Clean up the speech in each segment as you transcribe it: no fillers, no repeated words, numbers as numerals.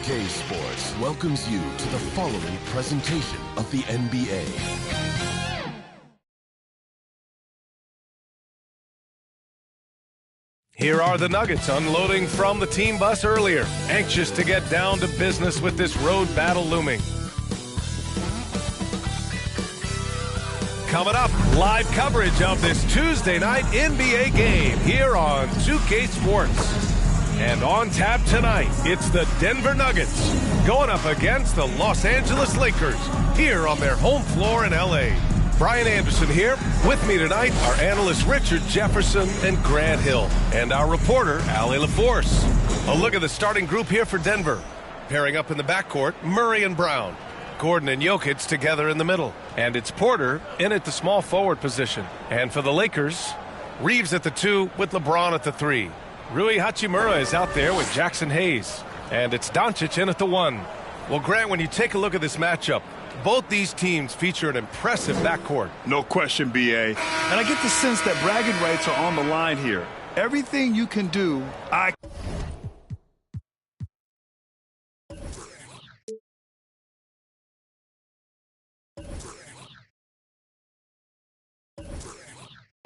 2K Sports welcomes you to the following presentation of the NBA. Here are the Nuggets unloading from the team bus earlier, anxious to get down to business with this road battle looming. Coming up, live coverage of this Tuesday night NBA game here on 2K Sports. And on tap tonight, it's the Denver Nuggets going up against the Los Angeles Lakers here on their home floor in LA. Brian Anderson here. With me tonight are analysts Richard Jefferson and Grant Hill, and our reporter, Allie LaForce. A look at the starting group here for Denver. Pairing up in the backcourt, Murray and Brown. Gordon and Jokic together in the middle. And it's Porter in at the small forward position. And for the Lakers, Reeves at the 2 with LeBron at the 3. Rui Hachimura is out there with Jackson Hayes. And it's Doncic in at the 1. Well, Grant, when you take a look at this matchup, both these teams feature an impressive backcourt. No question, B.A. And I get the sense that bragging rights are on the line here. Everything you can do, I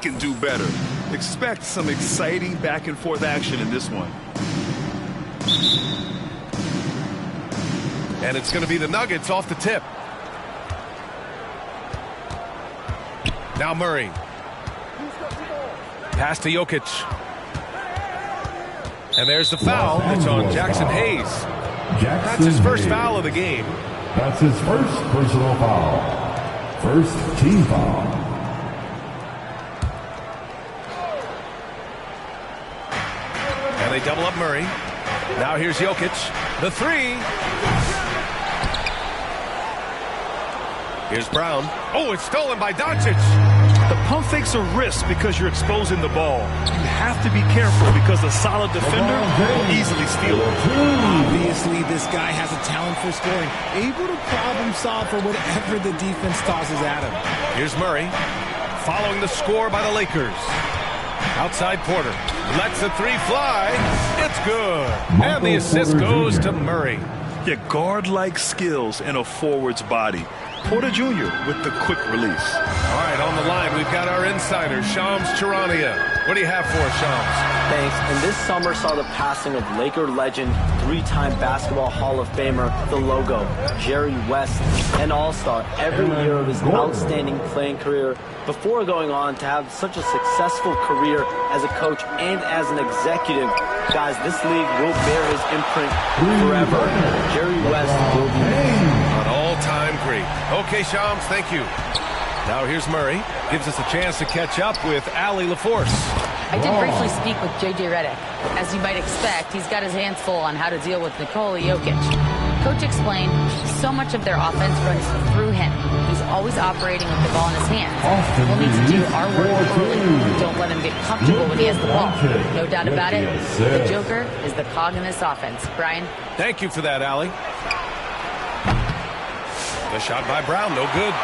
can do better. Expect some exciting back-and-forth action in this one. And it's going to be the Nuggets off the tip. Now Murray. Pass to Jokic. And there's the foul. It's on Jackson Hayes. That's his first foul of the game. That's his first personal foul. First team foul. And they double up Murray. Now here's Jokic. The 3. Here's Brown. Oh, it's stolen by Doncic. The pump fake's a risk because you're exposing the ball. You have to be careful because a solid defender will easily steal it. Obviously, this guy has a talent for scoring, able to problem solve for whatever the defense tosses at him. Here's Murray, following the score by the Lakers. Outside Porter, lets the 3 fly. It's good. And the assist goes to Murray. Yeah, guard-like skills in a forward's body. Porter Jr. with the quick release. All right, on the line, we've got our insider, Shams Charania. What do you have for us, Shams? Thanks. And this summer saw the passing of Laker legend, 3-time Basketball Hall of Famer, the logo, Jerry West, an all-star every year of his outstanding playing career before going on to have such a successful career as a coach and as an executive. Guys, this league will bear his imprint forever. Jerry West will be an all-time great. Okay, Shams, thank you. Now here's Murray. Gives us a chance to catch up with Allie LaForce. I did briefly speak with J.J. Redick. As you might expect, he's got his hands full on how to deal with Nikola Jokic. Coach explained so much of their offense runs through him. He's always operating with the ball in his hands. We'll need to do our work early. Don't let him get comfortable when he has the ball. No doubt about it, the Joker is the cog in this offense. Brian? Thank you for that, Allie. The shot by Brown, no good.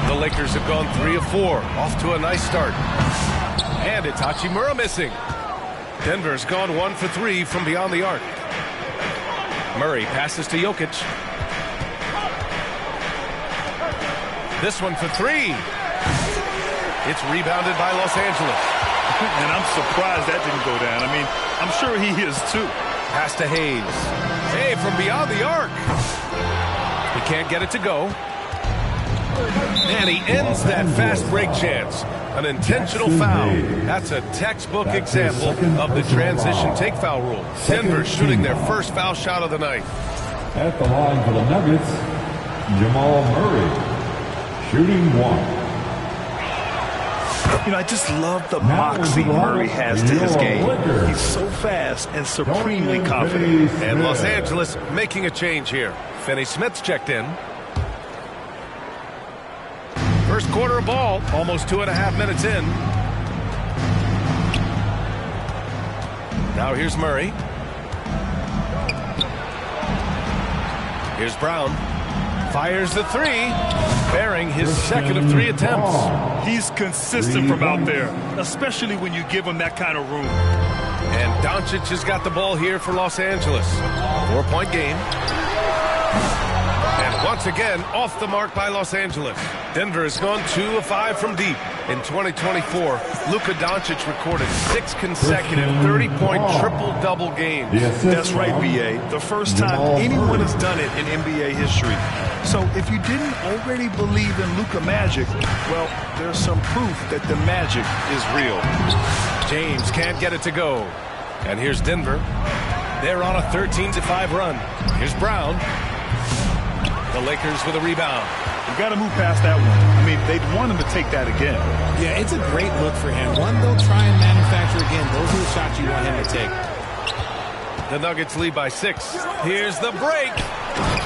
The Lakers have gone 3 of 4, off to a nice start. And it's Hachimura missing. Denver's gone 1 for 3 from beyond the arc. Murray passes to Jokic. This one for 3. It's rebounded by Los Angeles. And I'm surprised that didn't go down. I mean, I'm sure he is too. Pass to Hayes. Hey, from beyond the arc. He can't get it to go. And he ends that fast break chance. An intentional foul. That's a textbook example of the transition take foul rule. Denver shooting their first foul shot of the night. At the line for the Nuggets, Jamal Murray, shooting 1. You know, I just love the moxie Murray has to his game. He's so fast and supremely confident. And Los Angeles making a change here. Finney Smith's checked in. First quarter of ball, almost 2.5 minutes in. Now here's Murray. Here's Brown. Fires the 3, bearing his second of 3 attempts. He's consistent from out there, especially when you give him that kind of room. And Doncic has got the ball here for Los Angeles. 4-point game. And once again, off the mark by Los Angeles. Denver has gone 2 of 5 from deep. In 2024, Luka Doncic recorded 6 consecutive 30-point triple-double games. That's right, B.A. The first time anyone has done it in NBA history. So if you didn't already believe in Luka magic, well, there's some proof that the magic is real. James can't get it to go. And here's Denver. They're on a 13-5 run. Here's Brown. The Lakers with a rebound. You got to move past that one. I mean, they'd want him to take that again. Yeah, it's a great look for him. One they'll try and manufacture again. Those are the shots you want him to take. The Nuggets lead by 6. Here's the break.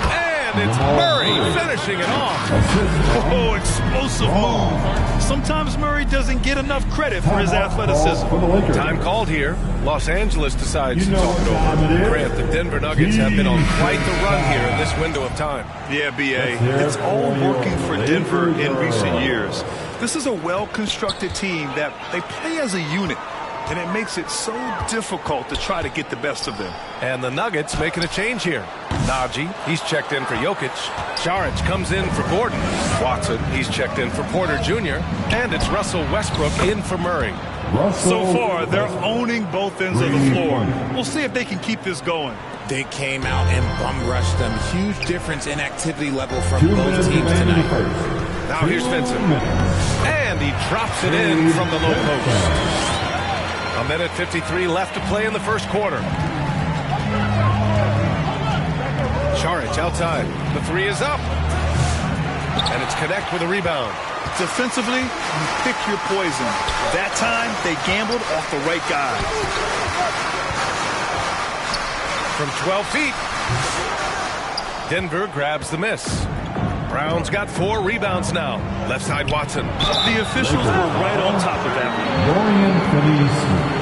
And it's Murray finishing it off. Oh, explosive move. Sometimes Murray doesn't get enough credit for his athleticism. Time called here. Los Angeles decides to talk it over. Grant, the Denver Nuggets have been on quite the run here in this window of time. Yeah, B.A. It's all working for Denver in recent years. This is a well-constructed team that they play as a unit, and it makes it so difficult to try to get the best of them. And the Nuggets making a change here. Najee, he's checked in for Jokic. Saric comes in for Gordon. Watson, he's checked in for Porter Jr. And it's Russell Westbrook in for Murray. So far, they're owning both ends of the floor. We'll see if they can keep this going. They came out and bum rushed them. Huge difference in activity level from both teams tonight. Now here's Vincent. And he drops it in from the low post. 1:53 left to play in the first quarter. Saric outside. The 3 is up. And it's Connect with a rebound. Defensively, you pick your poison. That time, they gambled off the right guy. From 12 feet. Denver grabs the miss. Brown's got 4 rebounds now. Left side Watson. The officials were right on top of that one.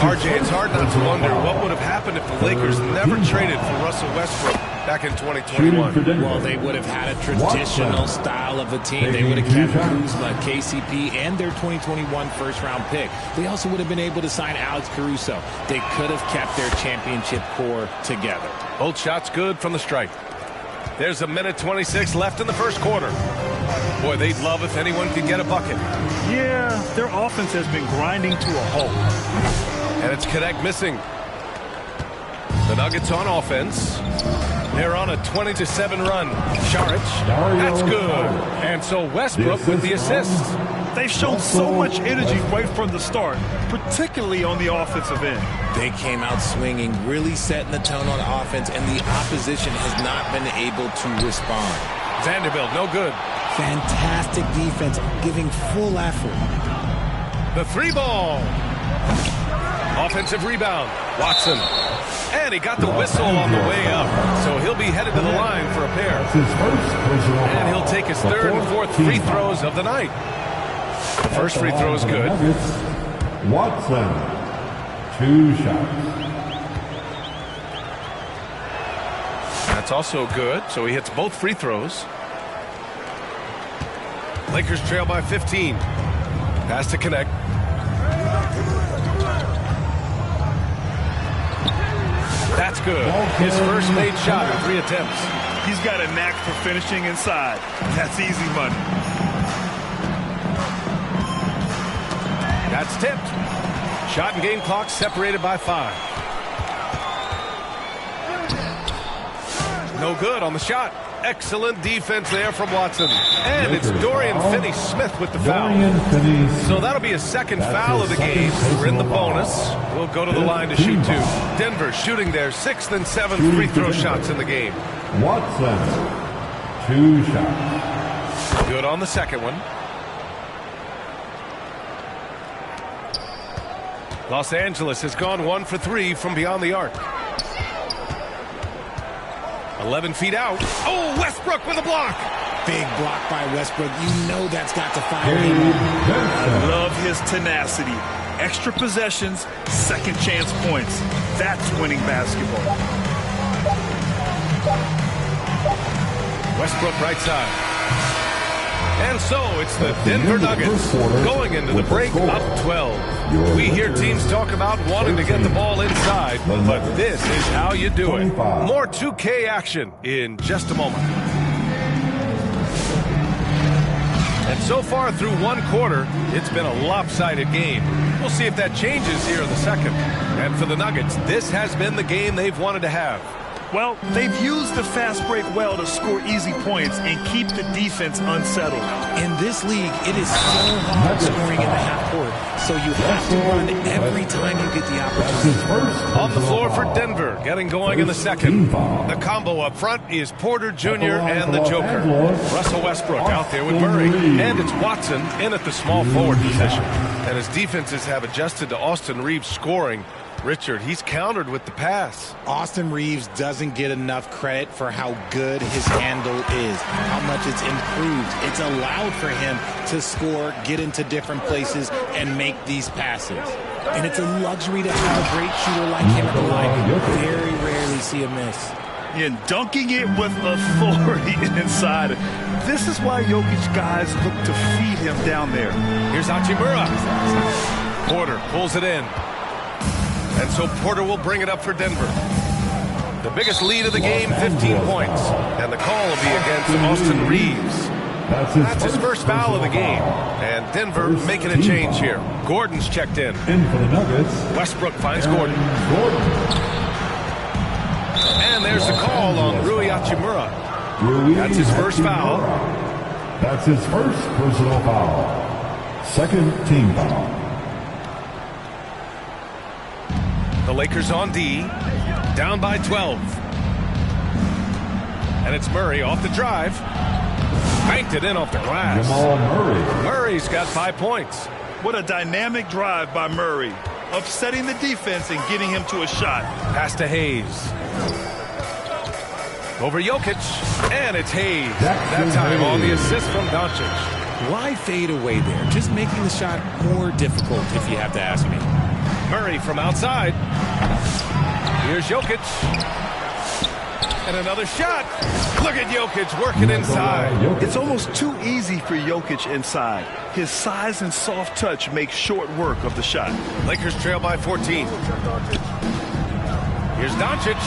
RJ, it's hard not to wonder what would have happened if the Lakers never traded for Russell Westbrook back in 2021. Well, they would have had a traditional style of a team. They would have kept Kuzma, KCP, and their 2021 first-round pick. They also would have been able to sign Alex Caruso. They could have kept their championship core together. Both shots good from the stripe. There's 1:26 left in the first quarter. Boy, they'd love if anyone could get a bucket. Yeah, their offense has been grinding to a halt. And it's Connect missing. The Nuggets on offense. They're on a 20-7 run. Saric, that's good. And so Westbrook with the assist. They've shown so much energy right from the start, particularly on the offensive end. They came out swinging, really setting the tone on offense, and the opposition has not been able to respond. Vanderbilt, no good. Fantastic defense, giving full effort. The 3-ball. Offensive rebound. Watson. And he got the whistle on the way up. So he'll be headed to the line for a pair. And he'll take his 3rd and 4th free throws of the night. The first free throw is good. Watson, 2 shots. That's also good. So he hits both free throws. Lakers trail by 15. Pass to Connect. That's good. His first made shot in 3 attempts. He's got a knack for finishing inside. That's easy money. That's tipped. Shot and game clock separated by 5. No good on the shot. Excellent defense there from Watson. And it's Dorian Finney-Smith with the foul. So that'll be a second foul of the game. We're in the bonus. We'll go to the line to shoot 2. Denver shooting their 6th and 7th free throw shots in the game. Watson, 2 shots. Good on the second one. Los Angeles has gone 1 for 3 from beyond the arc. 11 feet out. Oh, Westbrook with a block. Big block by Westbrook. You know that's got to fire him. I love his tenacity. Extra possessions, second chance points. That's winning basketball. Westbrook right side. And so it's the Denver Nuggets going into the break up 12. We hear teams talk about wanting to get the ball inside, but this is how you do it. More 2K action in just a moment. And so far through one quarter, it's been a lopsided game. We'll see if that changes here in the second. And for the Nuggets, this has been the game they've wanted to have. Well, they've used the fast break well to score easy points and keep the defense unsettled. In this league, it is so hard scoring in the half court, so you have to run every time you get the opportunity. On the floor for Denver, getting going in the second. The combo up front is Porter Jr. and the Joker. Russell Westbrook out there with Murray, and it's Watson in at the small forward position. And as defenses have adjusted to Austin Reeves scoring, Richard, he's countered with the pass. Austin Reeves doesn't get enough credit for how good his handle is, how much it's improved. It's allowed for him to score, get into different places, and make these passes. And it's a luxury to have a great shooter like him at the line. You very rarely see a miss. And dunking it with authority inside. This is why Jokic guys look to feed him down there. Here's Hachimura. Porter pulls it in. And so Porter will bring it up for Denver. The biggest lead of the game, 15 points. And the call will be against Austin Reeves. That's his first foul of the game. And Denver making a change here. Gordon's checked in. In for the Nuggets. Westbrook finds Gordon. And there's the call on Rui Hachimura. That's his first foul. That's his first personal foul. Second team foul. The Lakers on D, down by 12. And it's Murray off the drive. Banked it in off the glass. Jamal Murray. Murray's got 5 points. What a dynamic drive by Murray, upsetting the defense and getting him to a shot. Pass to Hayes. Over Jokic, and it's Hayes. That time on the assist from Doncic. Why fade away there? Just making the shot more difficult, if you have to ask me. Murray from outside. Here's Jokic. And another shot. Look at Jokic working inside. It's almost too easy for Jokic inside. His size and soft touch make short work of the shot. Lakers trail by 14. Here's Doncic.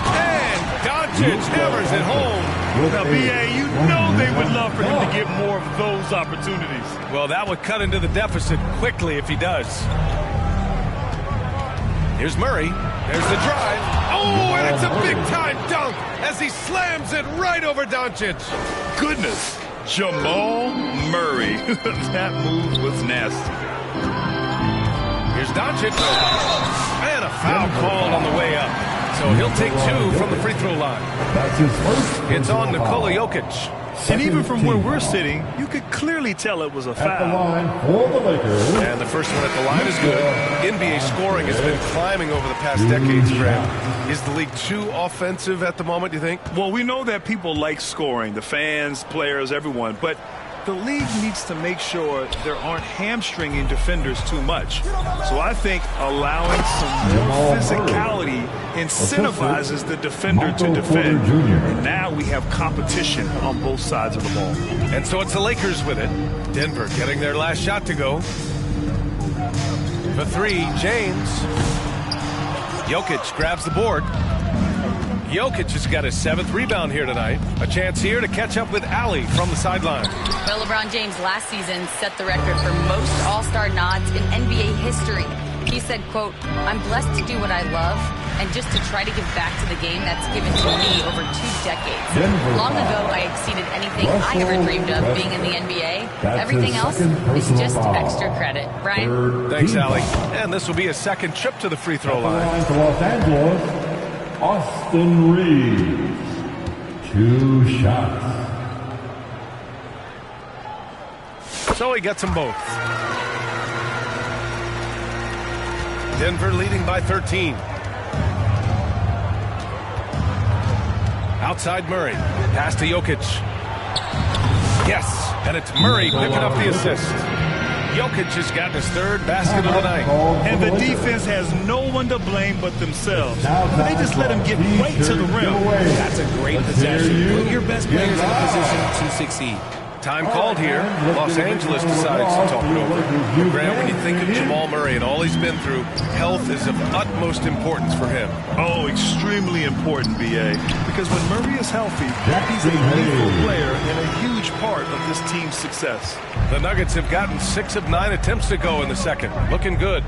And Doncic hammers it home. Now, B.A., you know they would love for him to get more of those opportunities. Well, that would cut into the deficit quickly if he does. Here's Murray. There's the drive. Oh, and it's a big-time dunk as he slams it right over Doncic. Goodness, Jamal Murray. That move was nasty. Here's Doncic. And a foul called on the way up. So he'll take 2 from the free throw line. That's his first. It's on Nikola Jokic. And even from where we're sitting, you could clearly tell it was a foul. At the line for the Lakers. And the first one at the line is good. NBA scoring has been climbing over the past decades, Graham. Is the league too offensive at the moment, do you think? Well, we know that people like scoring, the fans, players, everyone, but the league needs to make sure there aren't hamstringing defenders too much. So I think allowing some more physicality incentivizes the defender to defend. And now we have competition on both sides of the ball. And so it's the Lakers with it. Denver getting their last shot to go. For 3, James. Jokic grabs the board. Jokic has got his 7th rebound here tonight. A chance here to catch up with Ali from the sideline. Well, LeBron James last season set the record for most All-Star nods in NBA history. He said, quote, "I'm blessed to do what I love and just to try to give back to the game that's given to me over 2 decades. Long ago, I exceeded anything I ever dreamed of being in the NBA. Everything else is just extra credit." Brian? Thanks, Ali. And this will be a second trip to the free throw line. For Los Angeles, Austin Reeves. 2 shots. So he gets them both. Denver leading by 13. Outside Murray. Pass to Jokic. Yes, and it's Murray picking up the assist. Jokic has gotten his 3rd basket of the night. And the defense has no one to blame but themselves. They just let him get right to the rim. That's a great possession. Put your best players in a position to succeed. Time called here. Los Angeles decides to talk it over. Grant, when you think of Jamal Murray and all he's been through, health is of utmost importance for him. Oh, extremely important, B.A. Because when Murray is healthy, he's a lethal player and a huge part of this team's success. The Nuggets have gotten 6 of 9 attempts to go in the second. Looking good.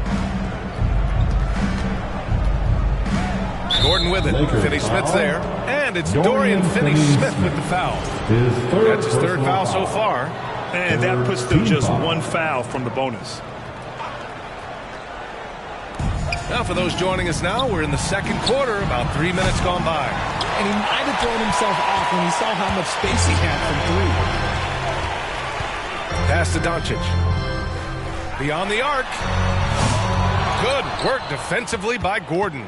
Gordon with it. Finney-Smith's there. And it's Dorian Finney-Smith with the foul. That's his third foul so far. And that puts them just 1 foul from the bonus. Now for those joining us now, we're in the second quarter, about 3 minutes gone by. And he might have thrown himself off when he saw how much space he had from 3. Pass to Doncic. Beyond the arc. Good work defensively by Gordon.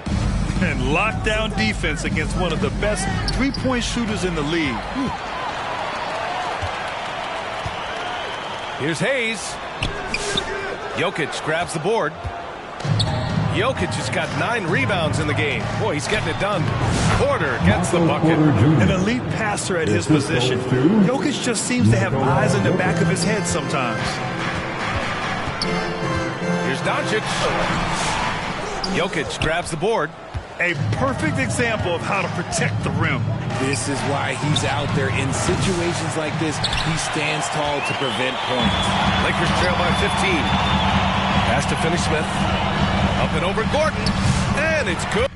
And lockdown defense against one of the best three-point shooters in the league. Here's Hayes. Jokic grabs the board. Jokic has got 9 rebounds in the game. Boy, he's getting it done. Porter gets the bucket. An elite passer at his position. Jokic just seems to have eyes in the back of his head sometimes. Here's Doncic. Jokic grabs the board. A perfect example of how to protect the rim. This is why he's out there in situations like this. He stands tall to prevent points. Lakers trail by 15. Pass to Finney-Smith. Up and over Gordon. And it's good.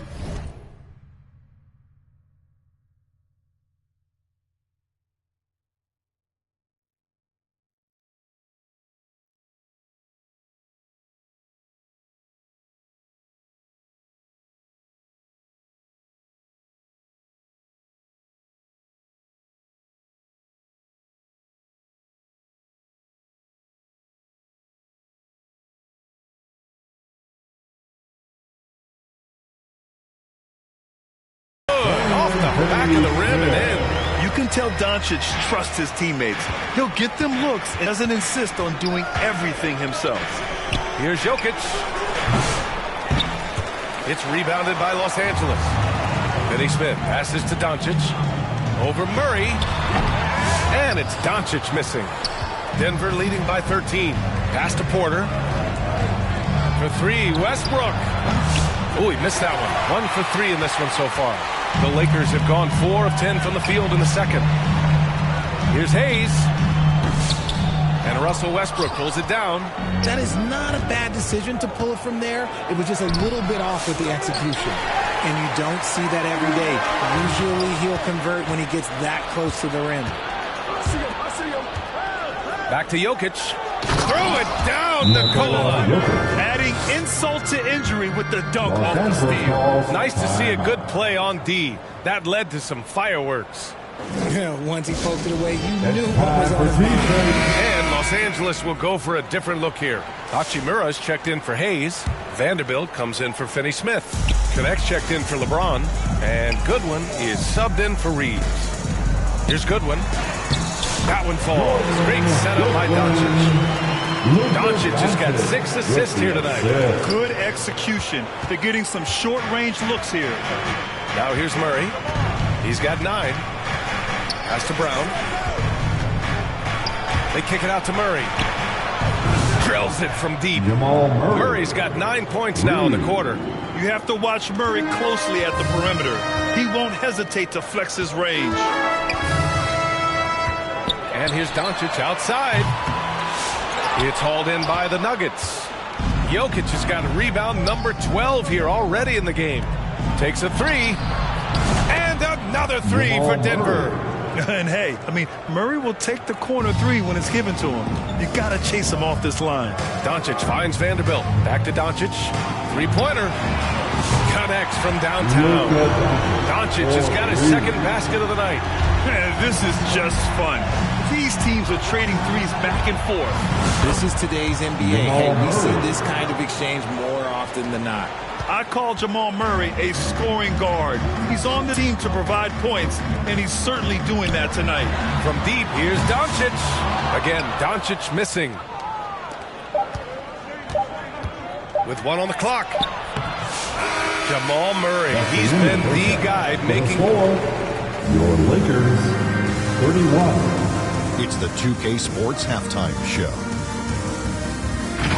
Back of the rim and in. You can tell Doncic trusts his teammates. He'll get them looks and doesn't insist on doing everything himself. Here's Jokic. It's rebounded by Los Angeles. Finney-Smith passes to Doncic. Over Murray. And it's Doncic missing. Denver leading by 13. Pass to Porter. For 3, Westbrook. Oh, he missed that one. 1 for 3 in this one so far. The Lakers have gone 4 of 10 from the field in the second. Here's Hayes. And Russell Westbrook pulls it down. That is not a bad decision to pull it from there. It was just a little bit off with the execution. And you don't see that every day. Usually he'll convert when he gets that close to the rim. Back to Jokic. Throw it down, Nikola. Adding insult to injury with the dunk off the steal. Nice to see a good play on D. That led to some fireworks. Yeah, once he poked it away, you knew what was on his mind. And Los Angeles will go for a different look here. Hachimura's checked in for Hayes. Vanderbilt comes in for Finney-Smith. Connects checked in for LeBron. And Goodwin is subbed in for Reeves. Here's Goodwin. That one falls. Great setup by Doncic. Doncic has got 6 assists here tonight. Good execution. They're getting some short-range looks here. Now here's Murray. He's got 9. Pass to Brown. They kick it out to Murray. Drills it from deep. Murray's got 9 points now in the quarter. You have to watch Murray closely at the perimeter. He won't hesitate to flex his range. And here's Doncic outside. It's hauled in by the Nuggets. Jokic has got rebound number 12 here already in the game. Takes a 3. And another 3 for Denver. And hey, I mean, Murray will take the corner 3 when it's given to him. You got to chase him off this line. Doncic finds Vanderbilt. Back to Doncic. 3-pointer. Connects from downtown. Doncic has got his second basket of the night. Man, this is just fun. These teams are trading threes back and forth. This is today's NBA. Hey, we see this kind of exchange more often than not. I call Jamal Murray a scoring guard. He's on the team to provide points, and he's certainly doing that tonight. From deep, here's Doncic. Again, Doncic missing. With 1 on the clock. Jamal Murray, he's been the guy making... Your Lakers, 31. It's the 2K Sports Halftime Show.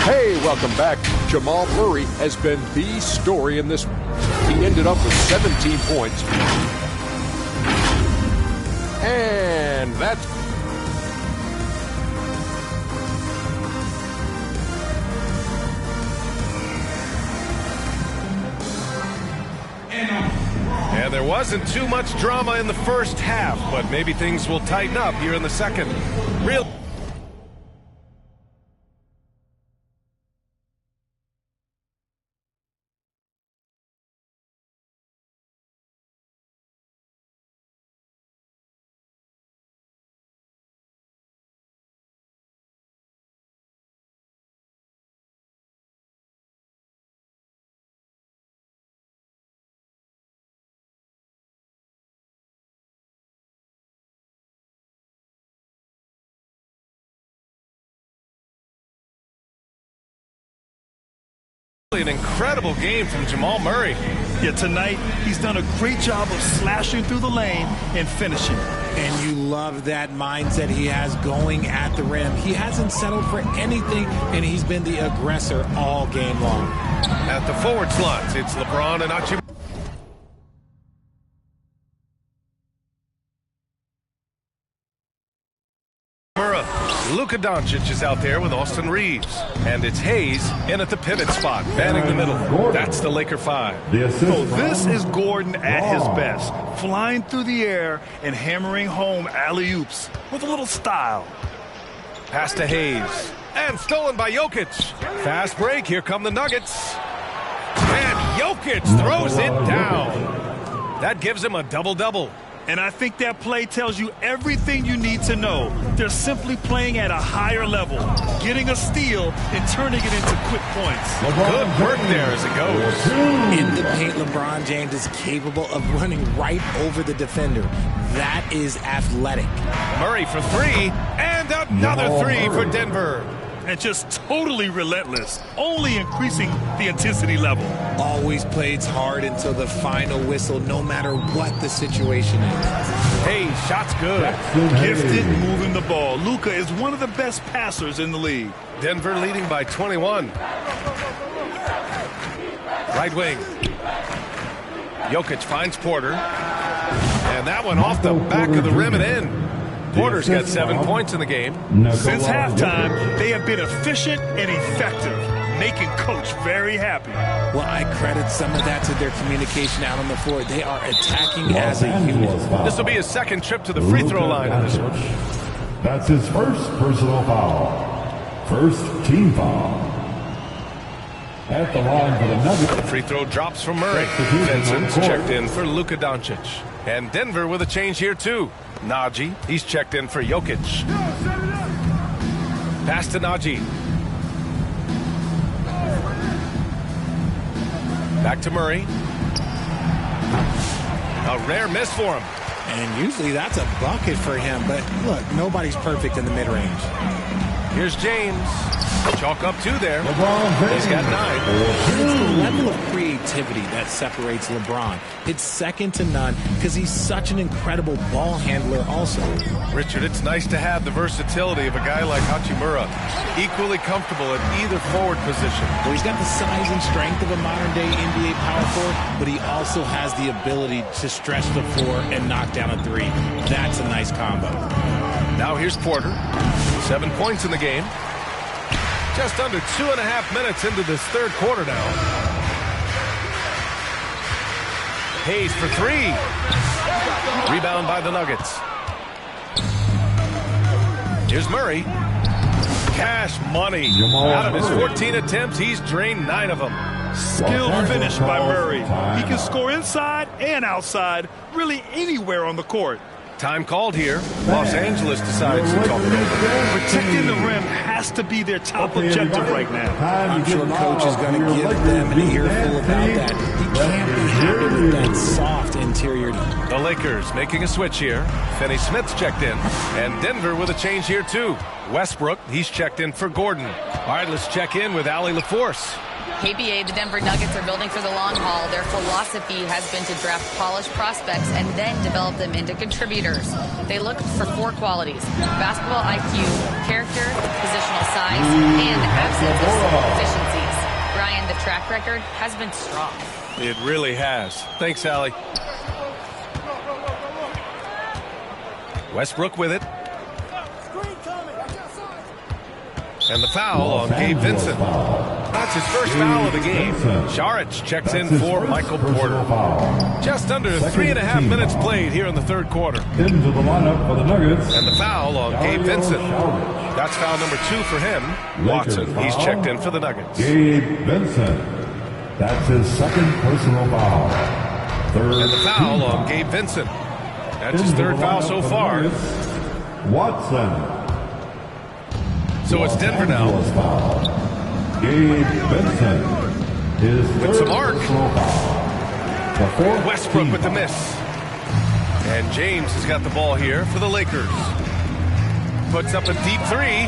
Hey, welcome back. Jamal Murray has been the story in this. He ended up with 17 points. And that's... And there wasn't too much drama in the first half, but maybe things will tighten up here in the second. An incredible game from Jamal Murray. Yeah, tonight he's done a great job of slashing through the lane and finishing. And you love that mindset he has going at the rim. He hasn't settled for anything, and he's been the aggressor all game long. At the forward slots, it's LeBron and Hachimura. Luka Doncic is out there with Austin Reeves. And it's Hayes in at the pivot spot, manning the middle. That's the Laker 5. So this is Gordon at his best, flying through the air and hammering home alley-oops with a little style. Pass to Hayes. And stolen by Jokic. Fast break. Here come the Nuggets. And Jokic throws it down. That gives him a double-double. And I think that play tells you everything you need to know. They're simply playing at a higher level, getting a steal and turning it into quick points. Good work there as it goes. In the paint, LeBron James is capable of running right over the defender. That is athletic. Murray for three, and another three for Denver. And just totally relentless, only increasing the intensity level. Always plays hard until the final whistle, no matter what the situation is. Hey, shot's good. Gifted moving the ball. Luka is one of the best passers in the league. Denver leading by 21. Right wing. Jokic finds Porter. And that one off the back of the rim and in. Porter's got 7 points in the game. Since halftime, they have been efficient and effective, making Coach very happy. Well, I credit some of that to their communication out on the floor. They are attacking as a unit. This will be his second trip to the free throw line in this one. That's his first personal foul. First team foul. At the line for the Nuggets. Free throw drops from Murray. Benson's checked in for Luka Doncic. And Denver with a change here, too. Najee, he's checked in for Jokic. Pass to Najee. Back to Murray. A rare miss for him. And usually that's a bucket for him. But look, nobody's perfect in the mid-range. Here's James. Chalk up two there. He's got 9. It's the level of creativity that separates LeBron. It's second to none because he's such an incredible ball handler also. Richard, it's nice to have the versatility of a guy like Hachimura. Equally comfortable at either forward position. Well, he's got the size and strength of a modern-day NBA power forward, but he also has the ability to stretch the floor and knock down a three. That's a nice combo. Now here's Porter. 7 points in the game. Just under 2.5 minutes into this third quarter now. Hayes for three. Rebound by the Nuggets. Here's Murray. Cash money. Out of his 14 attempts, he's drained 9 of them. Skilled finish by Murray. He can score inside and outside, really anywhere on the court. Time called here. Los Angeles decides to talk it over. Protecting the rim has to be their top objective right now. I'm sure Coach is going to give them an earful about that. He can't be happy with that soft interior. The Lakers making a switch here. Finney Smith's checked in. And Denver with a change here too. Westbrook, he's checked in for Gordon. All right, let's check in with Allie LaForce. KBA, the Denver Nuggets are building for the long haul. Their philosophy has been to draft polished prospects and then develop them into contributors. They look for 4 qualities: basketball IQ, character, positional size, and the absence of small deficiencies. Brian, the track record has been strong. It really has. Thanks, Allie. Westbrook with it. And the foul on Gabe Vincent. That's his first foul of the game. Saric checks in for Michael Porter. Just under 3.5 minutes played here in the third quarter. Into the lineup for the Nuggets. And the foul on Gabe Vincent. That's foul number 2 for him. Watson, he's checked in for the Nuggets. Gabe Vincent. That's his second personal foul. And the foul on Gabe Vincent. That's his third foul so far. Watson. So it's Denver now. Gabe Vincent. With some arc. Westbrook with the miss. And James has got the ball here for the Lakers. Puts up a deep 3.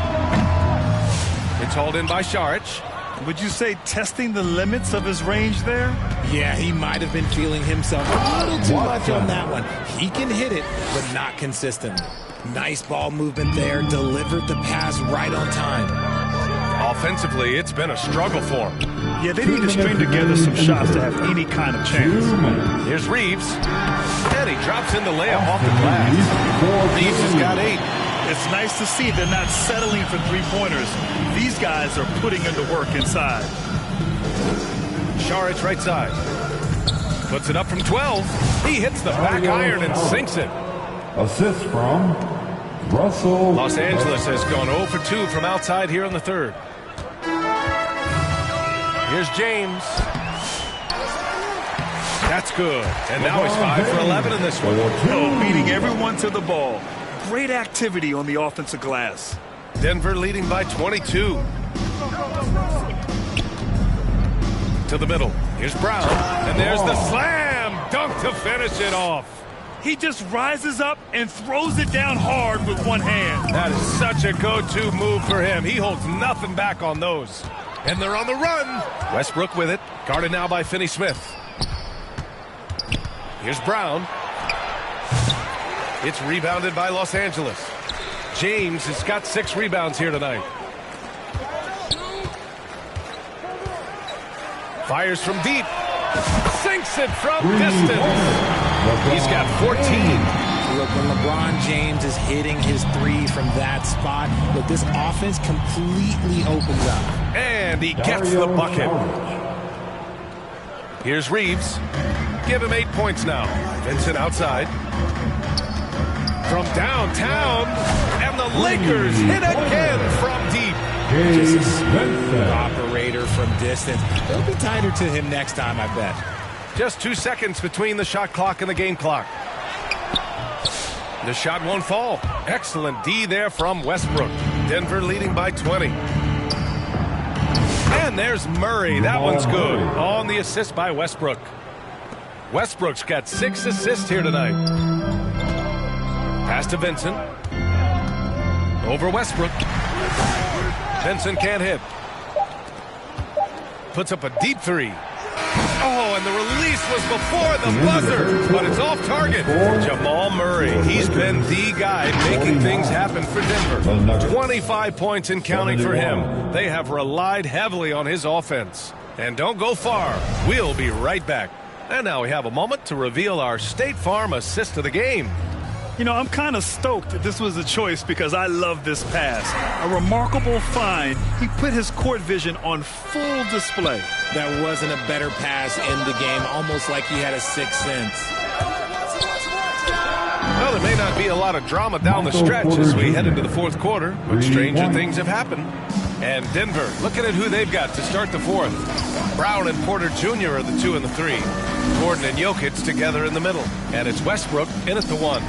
It's hauled in by Saric. Would you say testing the limits of his range there? Yeah, he might have been feeling himself a little too much on that one. He can hit it, but not consistently. Nice ball movement there. Delivered the pass right on time. Offensively, it's been a struggle for him. Yeah, they need to string together some shots to have any kind of chance. Here's Reeves. And he drops in the layup off the glass. Reeves has got 8. It's nice to see they're not settling for 3-pointers. These guys are putting in the work inside. Saric right side. Puts it up from 12. He hits the back iron and sinks it. Assist from Russell. Los Angeles has gone 0 for 2 from outside here in the third. Here's James. That's good. And now he's 5 for 11 in this one. Beating everyone to the ball. Great activity on the offensive glass. Denver leading by 22. To the middle. Here's Brown. And there's the slam dunk to finish it off. He just rises up and throws it down hard with one hand. That is such a go-to move for him. He holds nothing back on those. And they're on the run. Westbrook with it. Guarded now by Finney-Smith. Here's Brown. It's rebounded by Los Angeles. James has got 6 rebounds here tonight. Fires from deep. Sinks it from distance. He's got 14. Look, when LeBron James is hitting his 3 from that spot, look, this offense completely opens up. And he gets the bucket. Here's Reeves. Give him 8 points now. Vincent outside. From downtown. And the Lakers hit again from deep. Just a smooth operator from distance. They'll be tighter to him next time, I bet. Just 2 seconds between the shot clock and the game clock. The shot won't fall. Excellent D there from Westbrook. Denver leading by 20. And there's Murray. That one's good. On the assist by Westbrook. Westbrook's got 6 assists here tonight. Pass to Vincent. Over Westbrook. Vincent can't hit. Puts up a deep 3. Oh, and the release was before the buzzer, but it's off target. Jamal Murray, he's been the guy making things happen for Denver. 25 points and counting for him. They have relied heavily on his offense. And don't go far. We'll be right back. And now we have a moment to reveal our State Farm assist of the game. You know, I'm kind of stoked that this was a choice because I love this pass. A remarkable find. He put his court vision on full display. That wasn't a better pass in the game, almost like he had a 6th sense. Well, there may not be a lot of drama down the stretch as we head into the fourth quarter, but stranger things have happened. And Denver, looking at who they've got to start the fourth. Brown and Porter Jr. are the 2 and the 3. Gordon and Jokic together in the middle. And it's Westbrook in at the 1.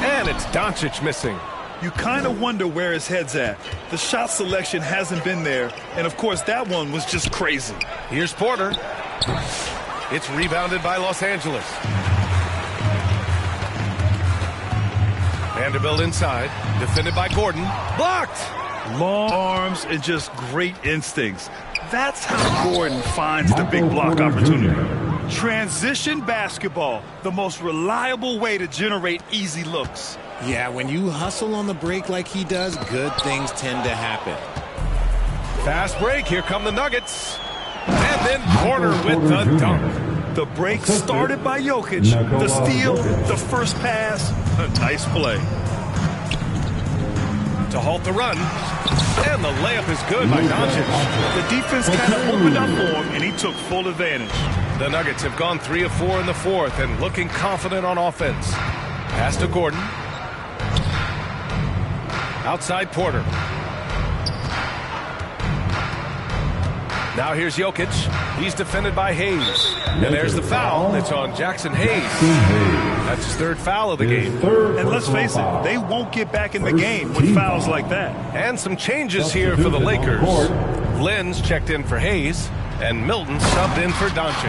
And it's Doncic missing. You kind of wonder where his head's at. The shot selection hasn't been there. And, of course, that one was just crazy. Here's Porter. It's rebounded by Los Angeles. Vanderbilt inside. Defended by Gordon. Blocked. Long arms and just great instincts. That's how Gordon finds the big block opportunity. Transition basketball, the most reliable way to generate easy looks. Yeah, when you hustle on the break like he does, good things tend to happen. Fast break. Here come the Nuggets. And then Porter with the dunk. The break started by Jokic. The steal, the first pass, a nice play. To halt the run. And the layup is good by Doncic. The defense kind of opened up for him, and he took full advantage. The Nuggets have gone 3 of 4 in the fourth and looking confident on offense. Pass to Gordon. Outside Porter. Now here's Jokic. He's defended by Hayes. And there's the foul. It's on Jackson Hayes. That's his third foul of the game. And let's face it, they won't get back in the game with fouls like that. And some changes here for the Lakers. Lynn's checked in for Hayes. And Milton subbed in for Doncic.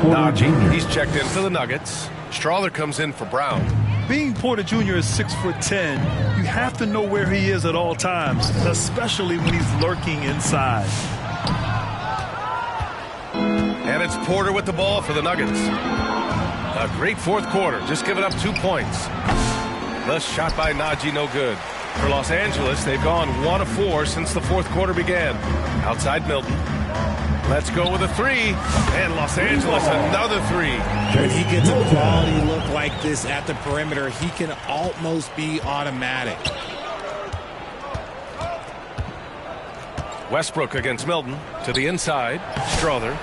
Najee, he's checked in for the Nuggets. Strawther comes in for Brown. Being Porter Jr. is 6'10", you have to know where he is at all times, especially when he's lurking inside. And it's Porter with the ball for the Nuggets. A great fourth quarter, just giving up 2 points. The shot by Najee, no good. For Los Angeles, they've gone 1 of 4 since the fourth quarter began. Outside Milton. Let's go with a 3. And Los Angeles, another 3. When he gets a quality look like this at the perimeter, he can almost be automatic. Westbrook against Milton. To the inside. Strawther.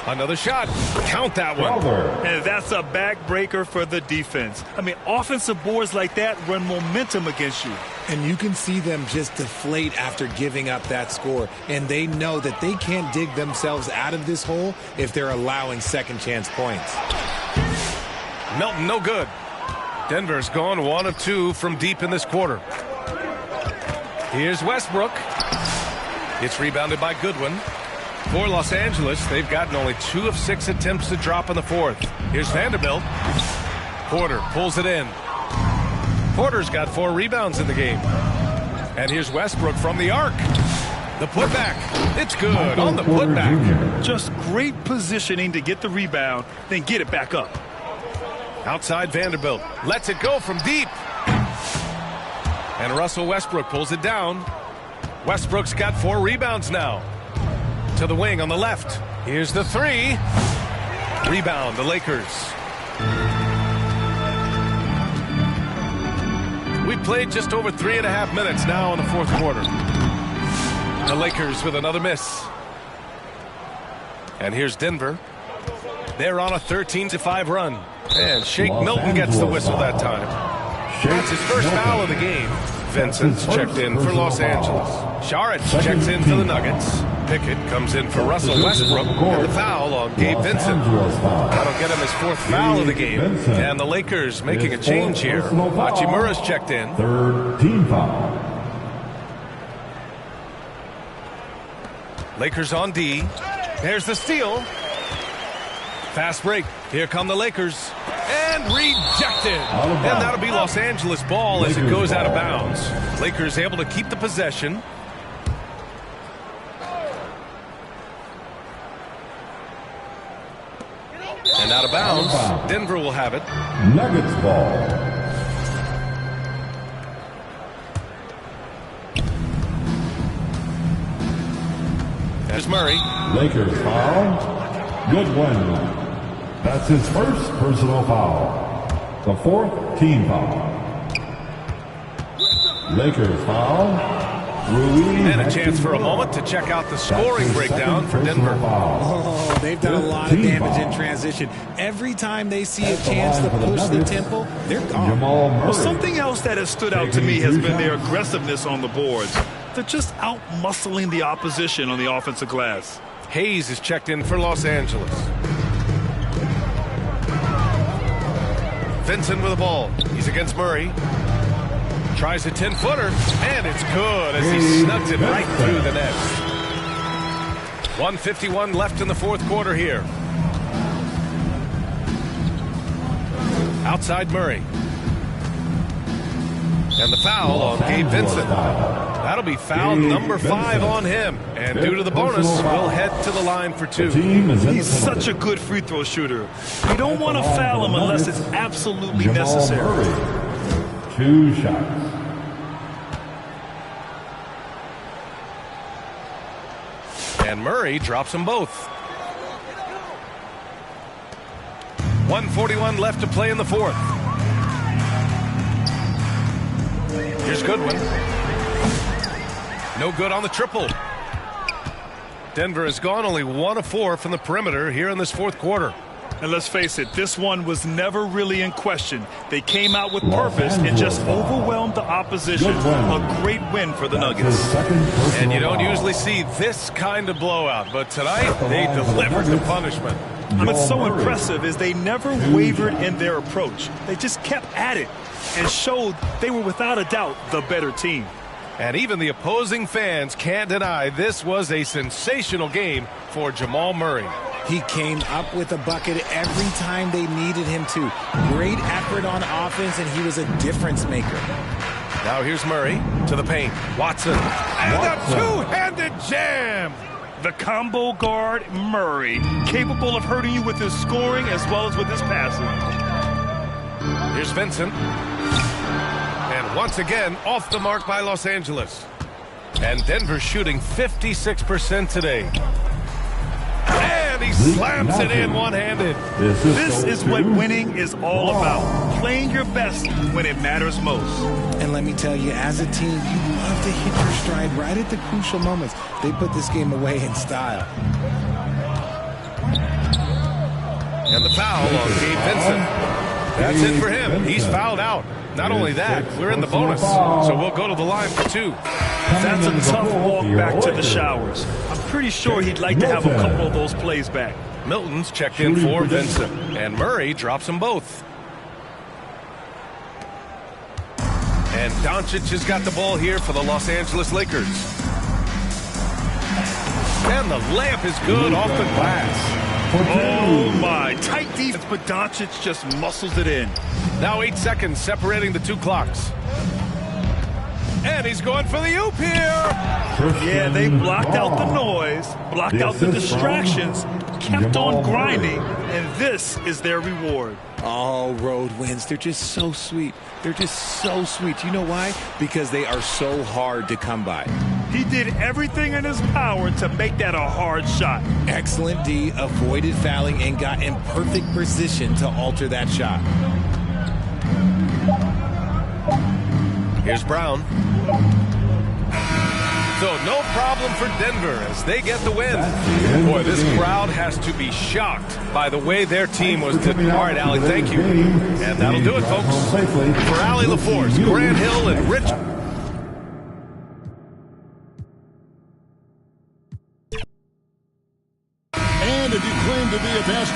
Another shot. Count that one. And that's a backbreaker for the defense. I mean, offensive boards like that run momentum against you. And you can see them just deflate after giving up that score. And they know that they can't dig themselves out of this hole if they're allowing second chance points. Milton, no good. Denver's gone 1 of 2 from deep in this quarter. Here's Westbrook. It's rebounded by Goodwin. For Los Angeles, they've gotten only 2 of 6 attempts to drop in the fourth. Here's Vanderbilt. Porter pulls it in. Porter's got 4 rebounds in the game. And here's Westbrook from the arc. The putback. It's good on the putback. Just great positioning to get the rebound, then get it back up. Outside Vanderbilt. Lets it go from deep. And Russell Westbrook pulls it down. Westbrook's got 4 rebounds now. To the wing on the left. Here's the 3. Rebound, the Lakers. We played just over 3.5 minutes now in the fourth quarter. The Lakers with another miss. And here's Denver. They're on a 13-5 run. And Shake Milton gets the whistle that time. That's his first foul of the game. Vincent's checked in for Los Angeles. Saric checks in for the Nuggets. Pickett comes in for Russell Westbrook. And the foul on Gabe Vincent. That'll get him his 4th foul of the game. And the Lakers making a change here. Hachimura's checked in. 3rd team foul. Lakers on D. There's the steal. Fast break. Here come the Lakers. And rejected. And that'll be Los Angeles ball as it goes out of bounds. Lakers able to keep the possession. And out of bounds. Denver will have it. Nuggets ball. There's Murray. Lakers foul. Goodwin. That's his first personal foul. The 4th team foul. Lakers foul. And a chance for a moment to check out the scoring breakdown for Denver. Oh, they've done a lot of damage in transition. Every time they see a chance to push the tempo, they're gone. Well, something else that has stood out to me has been their aggressiveness on the boards. They're just out-muscling the opposition on the offensive glass. Hayes is checked in for Los Angeles. Vincent with the ball. He's against Murray. Tries a 10-footer, and it's good as he snugs it right through the net. 1:51 left in the fourth quarter here. Outside Murray. And the foul on Gabe Vincent. That'll be foul number 5 on him. And due to the bonus, we'll head to the line for 2. He's such a good free throw shooter. You don't want to foul him unless it's absolutely necessary. 2 shots. And Murray drops them both. 1:41 left to play in the 4th. Here's Goodwin. No good on the triple. Denver has gone only 1 of 4 from the perimeter here in this 4th quarter. And let's face it, this one was never really in question. They came out with purpose and just overwhelmed the opposition. A great win for the Nuggets. And you don't usually see this kind of blowout, but tonight they delivered the punishment. What's so impressive is they never wavered in their approach. They just kept at it and showed they were without a doubt the better team. And even the opposing fans can't deny this was a sensational game for Jamal Murray. He came up with a bucket every time they needed him to. Great effort on offense, and he was a difference maker. Now here's Murray to the paint. Watson. And a two-handed jam. The combo guard, Murray, capable of hurting you with his scoring as well as with his passing. Here's Vincent. And once again, off the mark by Los Angeles. And Denver shooting 56% today. And he slams it in one-handed. This is what winning is all about. Playing your best when it matters most. And let me tell you, as a team, you love to hit your stride right at the crucial moments. They put this game away in style. And the foul on Gabe Vincent. That's it for him. He's fouled out. Not only that, we're in the bonus, so we'll go to the line for 2. That's a tough walk back to the showers. I'm pretty sure he'd like to have a couple of those plays back. Milton's checked in for Vincent, and Murray drops them both. And Doncic has got the ball here for the Los Angeles Lakers. And the layup is good off the glass. Oh my, tight defense, but Doncic just muscles it in. Now 8 seconds separating the 2 clocks. And he's going for the oop here. Yeah, they blocked out the noise, blocked out the distractions, kept on grinding, and this is their reward. All road wins. They're just so sweet. They're just so sweet. You know why? Because they are so hard to come by. He did everything in his power to make that a hard shot. Excellent D, avoided fouling, and got in perfect position to alter that shot. Here's Brown. So no problem for Denver as they get the win. Boy, this crowd has to be shocked by the way their team was. All right, Allie, thank you. And that'll do it, folks. For Allie LaForce, Grant Hill, and Rich. And if you claim to be a best...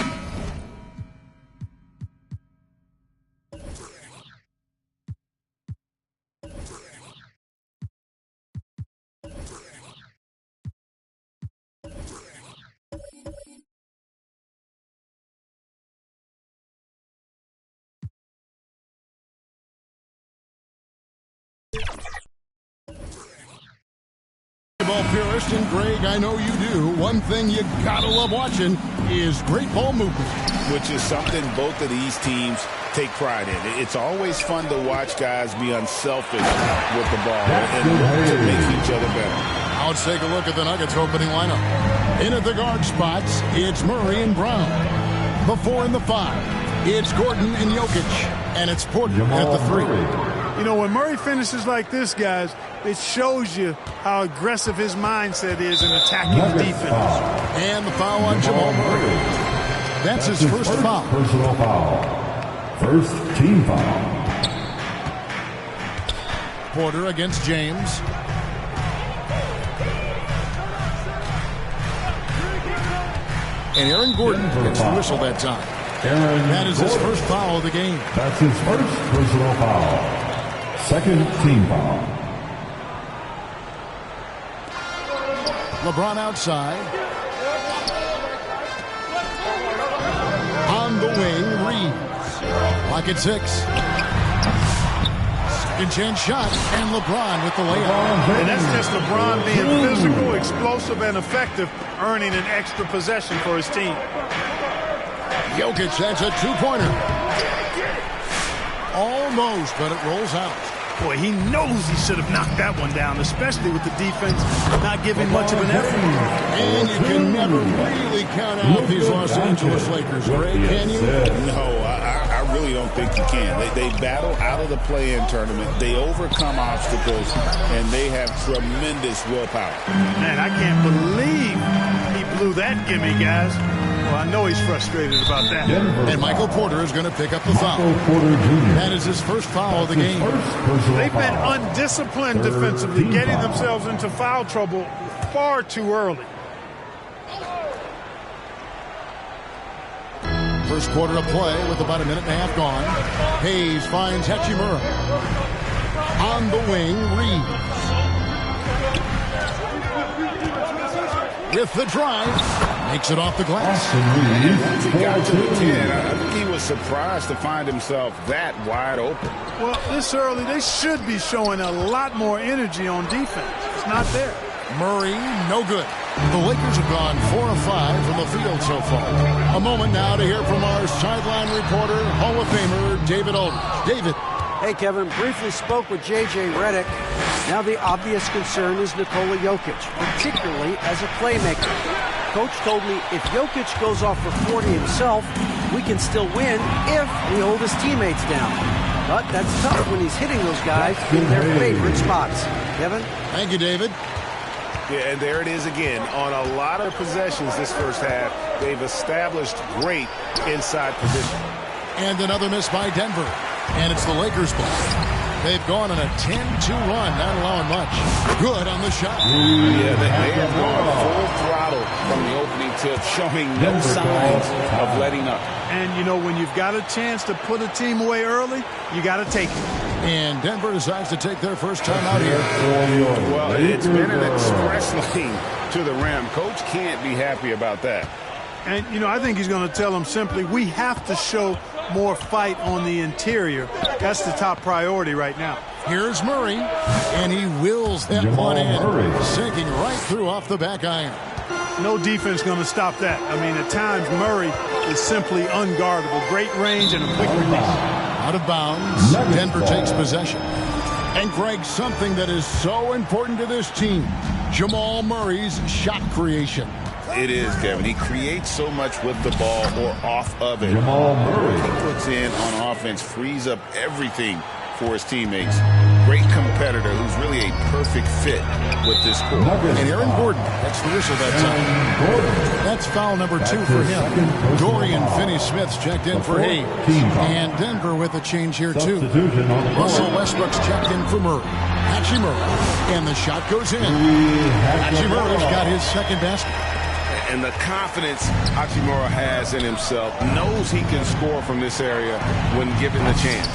Purist, and Greg, I know you do. One thing you gotta love watching is great ball movement. Which is something both of these teams take pride in. It's always fun to watch guys be unselfish with the ball and to make each other better. Now let's take a look at the Nuggets opening lineup. In at the guard spots, it's Murray and Brown. The 4 and the 5, it's Gordon and Jokic. And it's Porter at the 3. You know, when Murray finishes like this, guys, it shows you how aggressive his mindset is in attacking the defense. And the foul on Jamal Murray. That's his first foul. Personal foul. First team foul. Porter against James. And Aaron Gordon gets the whistle that time. That is his first foul of the game. That's his first personal foul. Second team foul. LeBron outside. On the wing, Reeves. Clock at 6. Second chance shot, and LeBron with the layup. And that's just LeBron being physical, explosive, and effective, earning an extra possession for his team. Jokic adds a two-pointer. Almost, but it rolls out. Boy, he knows he should have knocked that one down, especially with the defense not giving much of an effort. And you can never really count out these Los Angeles Lakers, Greg, can you? No, I really don't think you can. They battle out of the play-in tournament. They overcome obstacles, and they have tremendous willpower. Man, I can't believe he blew that gimme, guys. Well, I know he's frustrated about that. And Michael Porter is going to pick up the foul. That is his first foul of the game. They've been undisciplined defensively, getting themselves into foul trouble far too early. First quarter of play with about a minute and a half gone. Hayes finds Hachimura. On the wing, Reeves. With the drive. Makes it off the glass. Once he got to the 10, I think he was surprised to find himself that wide open. Well, this early, they should be showing a lot more energy on defense. It's not there. Murray, no good. The Lakers have gone 4 of 5 from the field so far. A moment now to hear from our sideline reporter, Hall of Famer David Aldridge. David. Hey, Kevin. Briefly spoke with J.J. Redick. Now the obvious concern is Nikola Jokic, particularly as a playmaker. Coach told me if Jokic goes off for 40 himself, we can still win if we hold his teammates down. But that's tough when he's hitting those guys in their favorite spots. Kevin? Thank you, David. Yeah, and there it is again. On a lot of possessions this first half, they've established great inside position. And another miss by Denver. And it's the Lakers' ball. They've gone on a 10-2 run, not allowing much. Good on the shot. Yeah, they have gone full throttle from the opening tip, showing no signs of letting up. And, you know, when you've got a chance to put a team away early, you got to take it. And Denver decides to take their first time out here. Well, it's been an express lane to the rim. Coach can't be happy about that. And, you know, I think he's going to tell them simply, we have to show more fight on the interior. That's the top priority right now. Here's Murray, and he wills that one in, sinking right through off the back iron. No defense going to stop that. I mean, at times, Murray is simply unguardable. Great range and a quick release. Out of bounds, Denver takes possession. And Greg, something that is so important to this team, Jamal Murray's shot creation. It is, Kevin. He creates so much with the ball or off of it. Jamal Murray. What he puts in on offense frees up everything for his teammates. Great competitor who's really a perfect fit with this court. And Aaron Gordon, that's the whistle that time. That's foul number 2 for him. Dorian Finney-Smith's checked in for Hayes. And Denver with a change here, too. Russell Westbrook's checked in for Murray. Hachimura. And the shot goes in. Hachimura's got his second basket. And the confidence Hachimura has in himself, knows he can score from this area when given the chance.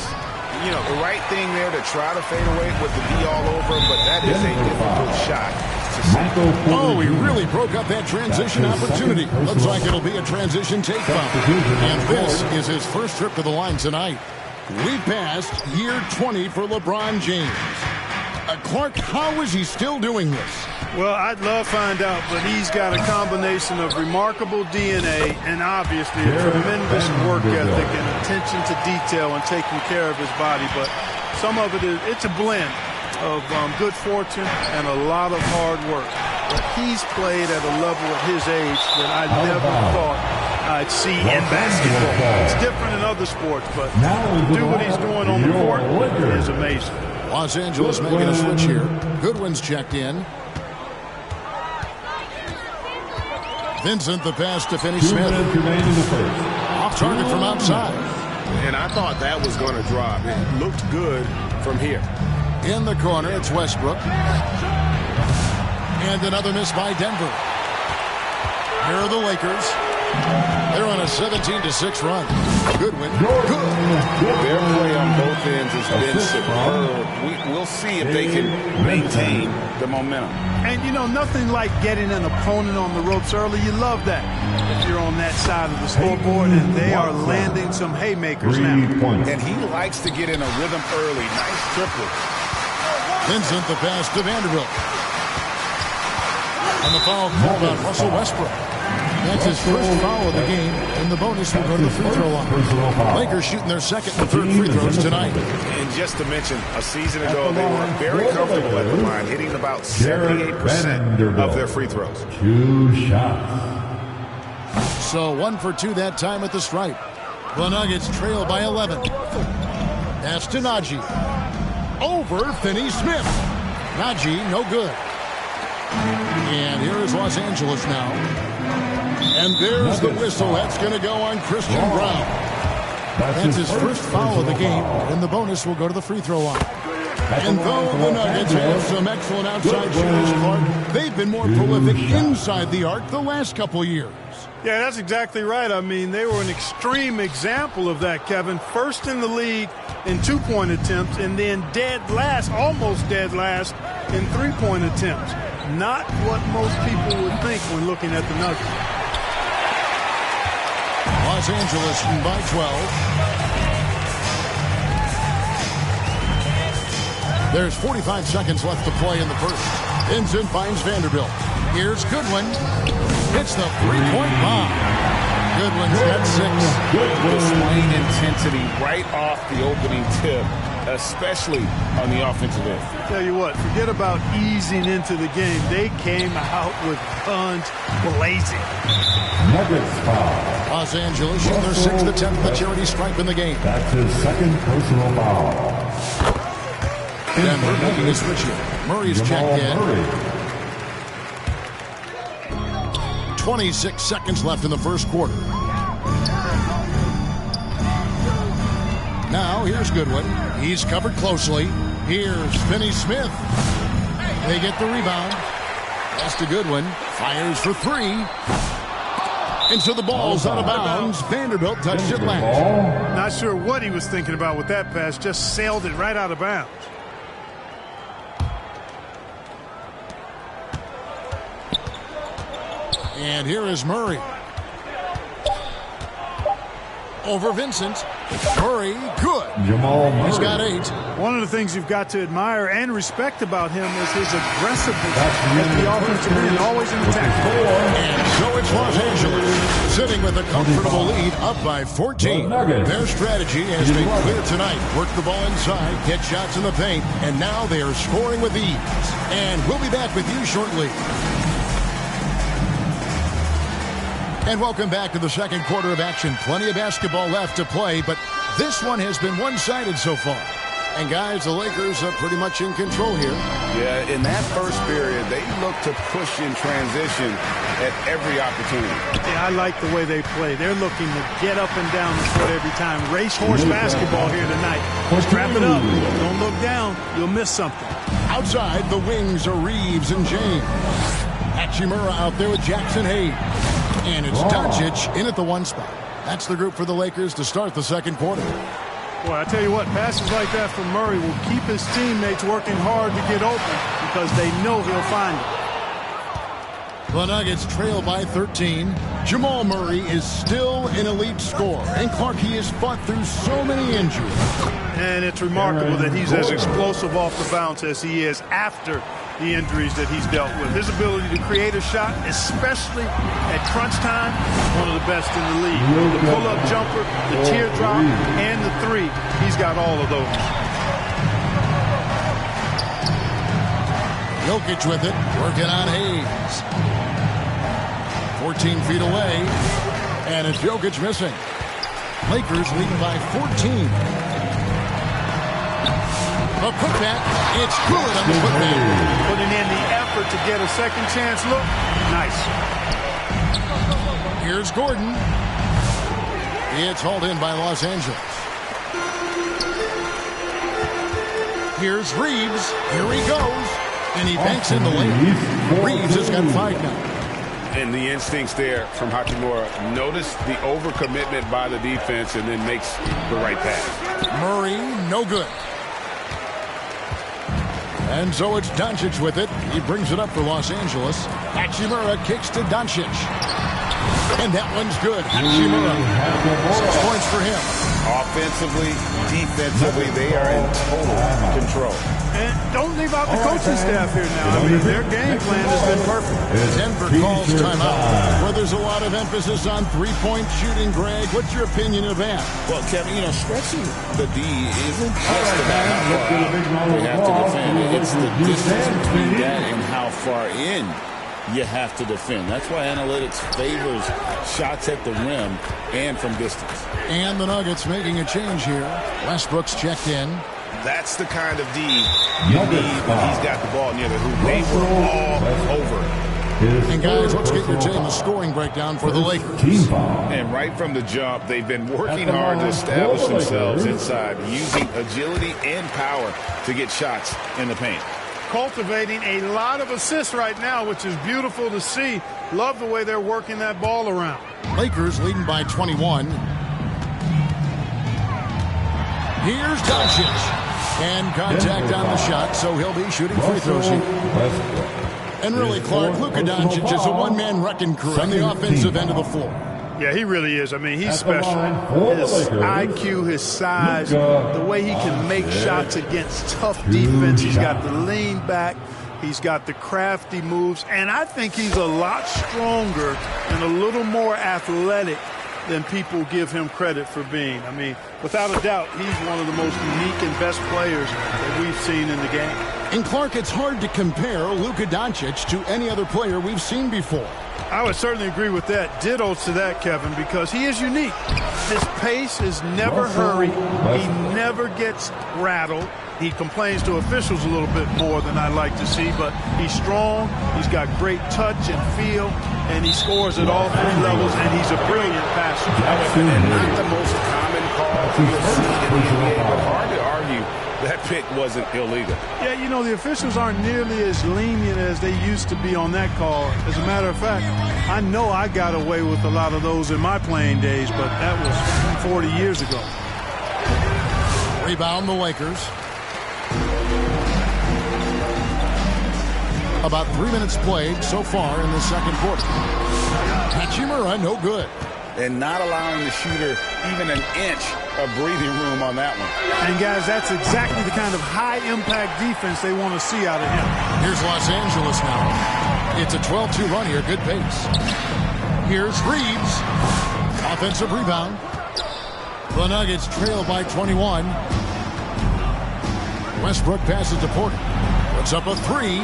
You know, the right thing there to try to fade away with the D all over, but that is a difficult shot. Oh, he really broke up that transition opportunity. Looks like it'll be a transition take foul. And this is his first trip to the line tonight. We passed year 20 for LeBron James. Clark, how is he still doing this? Well, I'd love to find out, but he's got a combination of remarkable DNA and obviously a tremendous work ethic and attention to detail and taking care of his body. But some of it is, it's a blend of good fortune and a lot of hard work. But he's played at a level at his age that I never thought I'd see in basketball. It's different in other sports, but to do what he's doing on the court is amazing. Los Angeles making a switch here. Goodwin's checked in. Vincent, the pass to Finney-Smith. Off target from outside. And I thought that was going to drop. It looked good from here. In the corner, it's Westbrook. And another miss by Denver. Here are the Lakers. They're on a 17-6 run. Goodwin. Their play on both ends has been superb. We'll see if they can maintain the momentum. And, you know, nothing like getting an opponent on the ropes early. You love that if you're on that side of the scoreboard, and they are landing some haymakers now. And he likes to get in a rhythm early. Nice triplet. Vincent, the pass to Vanderbilt. And the foul called on Russell Westbrook. That's his first foul of the game, and the bonus will go to the free throw line. Lakers shooting their second and third free throws tonight. And just to mention, a season ago, they were very comfortable at the line, hitting about 78% of their free throws. 2 shots. So 1 for 2 that time at the stripe. The Nuggets trail by 11. That's to Najee. Over Finney Smith. Najee, no good. And here is Los Angeles now. And there's the whistle. That's going to go on Christian Brown. That's his first foul of the game, and the bonus will go to the free throw line. And though the Nuggets have some excellent outside shooters, Clark, they've been more prolific inside the arc the last couple years. Yeah, that's exactly right. I mean, they were an extreme example of that, Kevin. First in the league in 2-point attempts, and then dead last, almost dead last, in 3-point attempts. Not what most people would think when looking at the Nuggets. Los Angeles by 12. There's 45 seconds left to play in the first. Vincent finds Vanderbilt. Here's Goodwin. Hits the three-point bomb. Goodwin's got 6. Displaying intensity right off the opening tip, especially on the offensive end. Tell you what, forget about easing into the game. They came out with guns blazing. Nuggets foul. Los Angeles shooting their 6th attempt at the charity stripe in the game. That's his second personal foul. Denver making a switch here. Murray's checked in. 26 seconds left in the first quarter. Now here's Goodwin. He's covered closely. Here's Finney Smith. They get the rebound. Pass to Goodwin. Fires for 3. And so the ball's out of bounds. Vanderbilt touched it last. Not sure what he was thinking about with that pass. Just sailed it right out of bounds. And here is Murray. Over Vincent. Murray, good. Jamal Murray. He's got 8. One of the things you've got to admire and respect about him is his aggressiveness at the offensive end, always in attack. And so it's Los Angeles, sitting with a comfortable lead, up by 14. Their strategy has been clear tonight. Work the ball inside, get shots in the paint, and now they are scoring with ease. And we'll be back with you shortly. And welcome back to the second quarter of action. Plenty of basketball left to play, but this one has been one-sided so far. And guys, the Lakers are pretty much in control here. Yeah, in that first period, they look to push in transition at every opportunity. Yeah, I like the way they play. They're looking to get up and down the court every time. Racehorse basketball here tonight. Strap it up. Don't look down. You'll miss something. Outside, the wings are Reeves and James. Hachimura out there with Jackson Hayes. And it's Doncic in at the 1 spot. That's the group for the Lakers to start the second quarter. Boy, I tell you what, passes like that from Murray will keep his teammates working hard to get open because they know he'll find it. The Nuggets trail by 13. Jamal Murray is still an elite scorer. And Clark, he has fought through so many injuries. And it's remarkable that he's as explosive off the bounce as he is after the injuries that he's dealt with. His ability to create a shot, especially at crunch time, one of the best in the league. The pull-up jumper, the teardrop, and the 3. He's got all of those. Jokic with it, working on Hayes. 14 feet away, and it's Jokic missing. Lakers leading by 14. A putback, it's good on the putback. Putting in the effort to get a second chance look. Nice. Here's Gordon. It's hauled in by Los Angeles. Here's Reeves. Here he goes. And he banks in the lane. Reeves has got 5 now. And the instincts there from Hachimura. Notice the overcommitment by the defense and then makes the right pass. Murray, no good. And so it's Doncic with it. He brings it up for Los Angeles. Hachimura kicks to Doncic. And that one's good. Hachimura. 6 points for him. Offensively, defensively, they are in total control. And don't leave out the coaching staff here now. I mean, their game plan has been perfect. Denver calls timeout. Well, there's a lot of emphasis on three-point shooting, Greg. What's your opinion of that? Well, Kevin, stretching the D isn't just about how far out they have to defend. It's the distance between that and how far in you have to defend. That's why analytics favors shots at the rim and from distance. And the Nuggets making a change here. Westbrook's checked in. That's the kind of D you need when he's got the ball near the hoop. They were all over it. And guys, let's get your take on the scoring breakdown for the Lakers. And right from the jump, they've been working hard to establish themselves inside, using agility and power to get shots in the paint. Cultivating a lot of assists right now, which is beautiful to see. Love the way they're working that ball around. Lakers leading by 21. Here's Doncic. And contact on the shot, so he'll be shooting free throws here. And really, Clark, Luka Doncic is a one-man wrecking crew on the offensive end of the floor. Yeah, he really is. I mean, he's special. His IQ, his size, the way he can make shots against tough defense. He's got the lean back. He's got the crafty moves. And I think he's a lot stronger and a little more athletic than people give him credit for being. I mean, without a doubt, he's one of the most unique and best players that we've seen in the game. And Clark, it's hard to compare Luka Doncic to any other player we've seen before. I would certainly agree with that. Ditto to that, Kevin, because he is unique. His pace is never hurried. He never gets rattled. He complains to officials a little bit more than I like to see, but he's strong. He's got great touch and feel, and he scores at all three levels, and he's a brilliant passer. And not the most common call you'll see in the NBA, but hard to argue that pick wasn't illegal. Yeah, the officials aren't nearly as lenient as they used to be on that call. As a matter of fact, I know I got away with a lot of those in my playing days, but that was 40 years ago. Rebound the Lakers. About 3 minutes played so far in the second quarter. Hachimura, no good. And not allowing the shooter even an inch of breathing room on that one. And, guys, that's exactly the kind of high-impact defense they want to see out of him. Here's Los Angeles now. It's a 12-2 run here. Good pace. Here's Reeves. Offensive rebound. The Nuggets trail by 21. Westbrook passes to Porter. Puts up a three.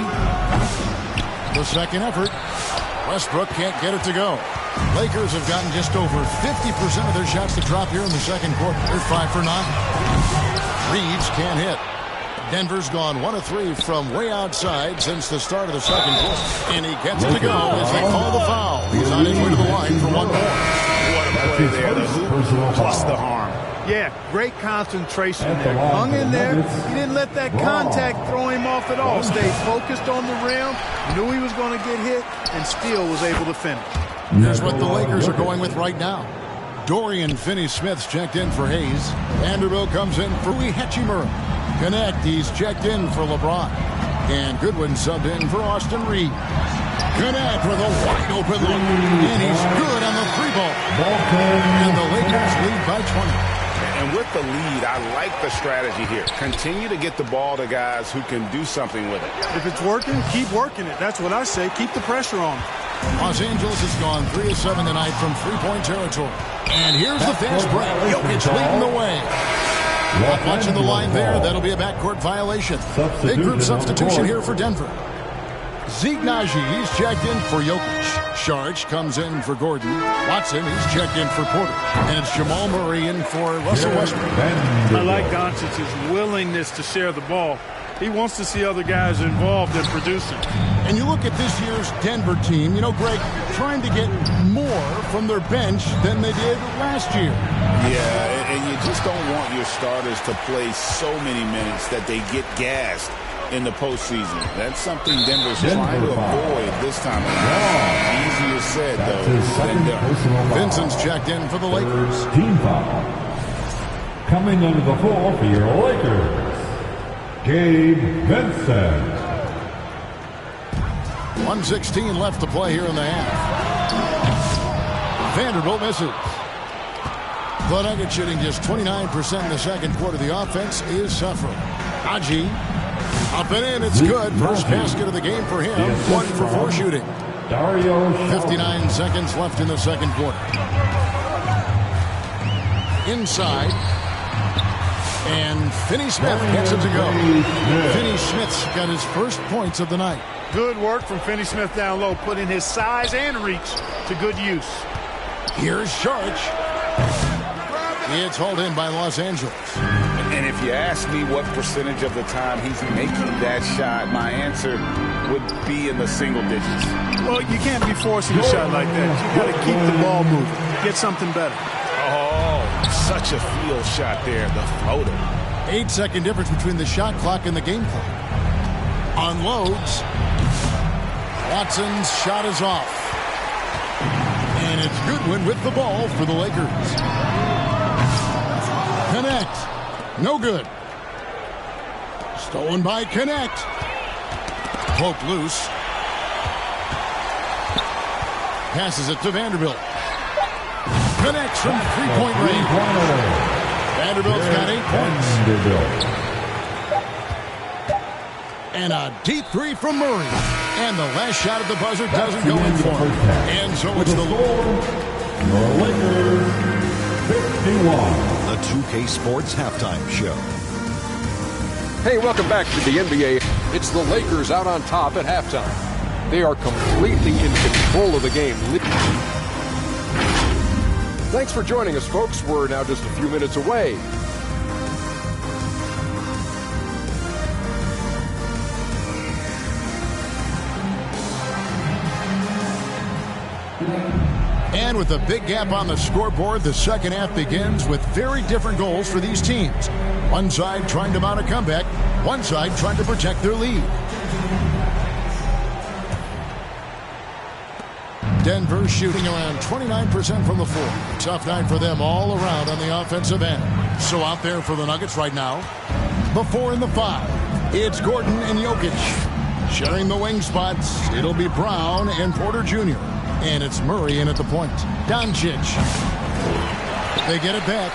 The second effort. Westbrook can't get it to go. Lakers have gotten just over 50% of their shots to drop here in the second quarter. They're 5 for 9. Reeves can't hit. Denver's gone 1 of 3 from way outside since the start of the second quarter. And he gets it to go as they call the foul. He's on his way to the line for one more. What a play there. The hoop plus the harm. Yeah, great concentration there. Hung in there. He didn't let that contact throw him off at all. Stayed focused on the rim, knew he was going to get hit, and still was able to finish. Here's what the Lakers are going with right now. Dorian Finney-Smith's checked in for Hayes. Vanderbilt comes in for Hachimura. Connect, he's checked in for LeBron. And Goodwin subbed in for Austin Reeves. Connect with a wide open look. And he's good on the three ball. And the Lakers lead by 20. And with the lead, I like the strategy here. Continue to get the ball to guys who can do something with it. If it's working, keep working it. That's what I say. Keep the pressure on. Los Angeles has gone 3 of 7 tonight from three-point territory. And here's the fast break. Jokic leading the way. Not watching the line there. That'll be a backcourt violation. Big group substitution here for Denver. Zeke Naji, he's checked in for Jokic. Sharch comes in for Gordon. Watson, he's checked in for Porter. And it's Jamal Murray in for Russell Westbrook. I like Doncic's willingness to share the ball. He wants to see other guys involved in producing. And you look at this year's Denver team, Greg, trying to get more from their bench than they did last year. Yeah, and you just don't want your starters to play so many minutes that they get gassed in the postseason. That's something Denver's trying to avoid this time around. Easier said, though, than done. Vincent's checked in for the Lakers. Team foul. Coming under the floor for your Lakers, Gabe Vincent. 1:16 left to play here in the half. Vanderbilt misses. The Nuggets shooting just 29% in the second quarter. The offense is suffering. Haji up and in. It's good. First basket of the game for him. 1 for 4 shooting. 59 seconds left in the second quarter. Inside. And Finney-Smith gets it to go. Finney-Smith's got his first points of the night. Good work from Finney-Smith down low, putting his size and reach to good use. Here's Sharch. It's hauled in by Los Angeles. And if you ask me what percentage of the time he's making that shot, my answer would be in the single digits. Well, you can't be forcing a shot like that. You got to keep the ball moving. Get something better. Oh, such a field shot there, the floater. 8-second difference between the shot clock and the game clock. Unloads. Watson's shot is off. And it's Goodwin with the ball for the Lakers. Connect. No good. Stolen by Connect. Poke loose. Passes it to Vanderbilt. Connects from three-point range. Vanderbilt's got 8 points. And a deep three from Murray. And the last shot at the buzzer doesn't go in for him. And so it's the Lakers 51. The 2K Sports Halftime Show. Hey, welcome back to the NBA. It's the Lakers out on top at halftime. They are completely in control of the game. Thanks for joining us, folks. We're now just a few minutes away. And with a big gap on the scoreboard, the second half begins with very different goals for these teams. One side trying to mount a comeback, one side trying to protect their lead. Denver shooting around 29% from the floor. Tough night for them all around on the offensive end. So out there for the Nuggets right now, the 4 and the 5. It's Gordon and Jokic. Sharing the wing spots, it'll be Brown and Porter Jr. And it's Murray in at the point. Doncic. They get it back.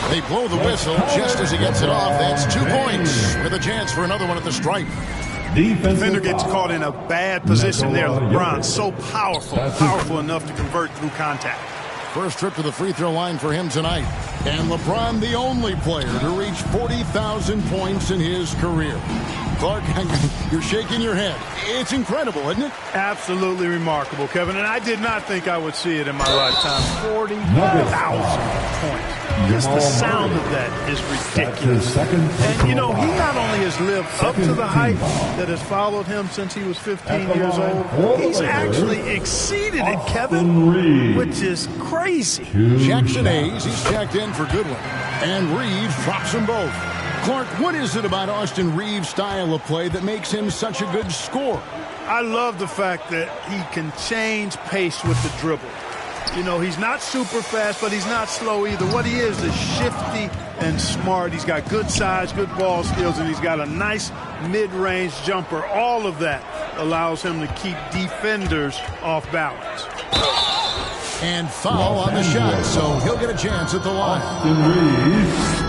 They blow the whistle just as he gets it off. That's 2 points with a chance for another one at the stripe. Defender gets caught in a bad position there. LeBron, so powerful enough to convert through contact. First trip to the free throw line for him tonight. And LeBron, the only player to reach 40,000 points in his career. Clark, you're shaking your head. It's incredible, isn't it? Absolutely remarkable, Kevin. And I did not think I would see it in my lifetime. 40,000 points. Just the sound of that is ridiculous. And, you know, he not only has lived up to the hype that has followed him since he was 15 years old, he's actually exceeded it, Kevin, which is crazy. Jackson Hayes, he's checked in for Goodwin. And Reeves drops them both. Clark, what is it about Austin Reeves' style of play that makes him such a good scorer? I love the fact that he can change pace with the dribble. You know, he's not super fast, but he's not slow either. What he is shifty and smart. He's got good size, good ball skills, and he's got a nice mid-range jumper. All of that allows him to keep defenders off balance. And foul on the shot, so he'll get a chance at the line.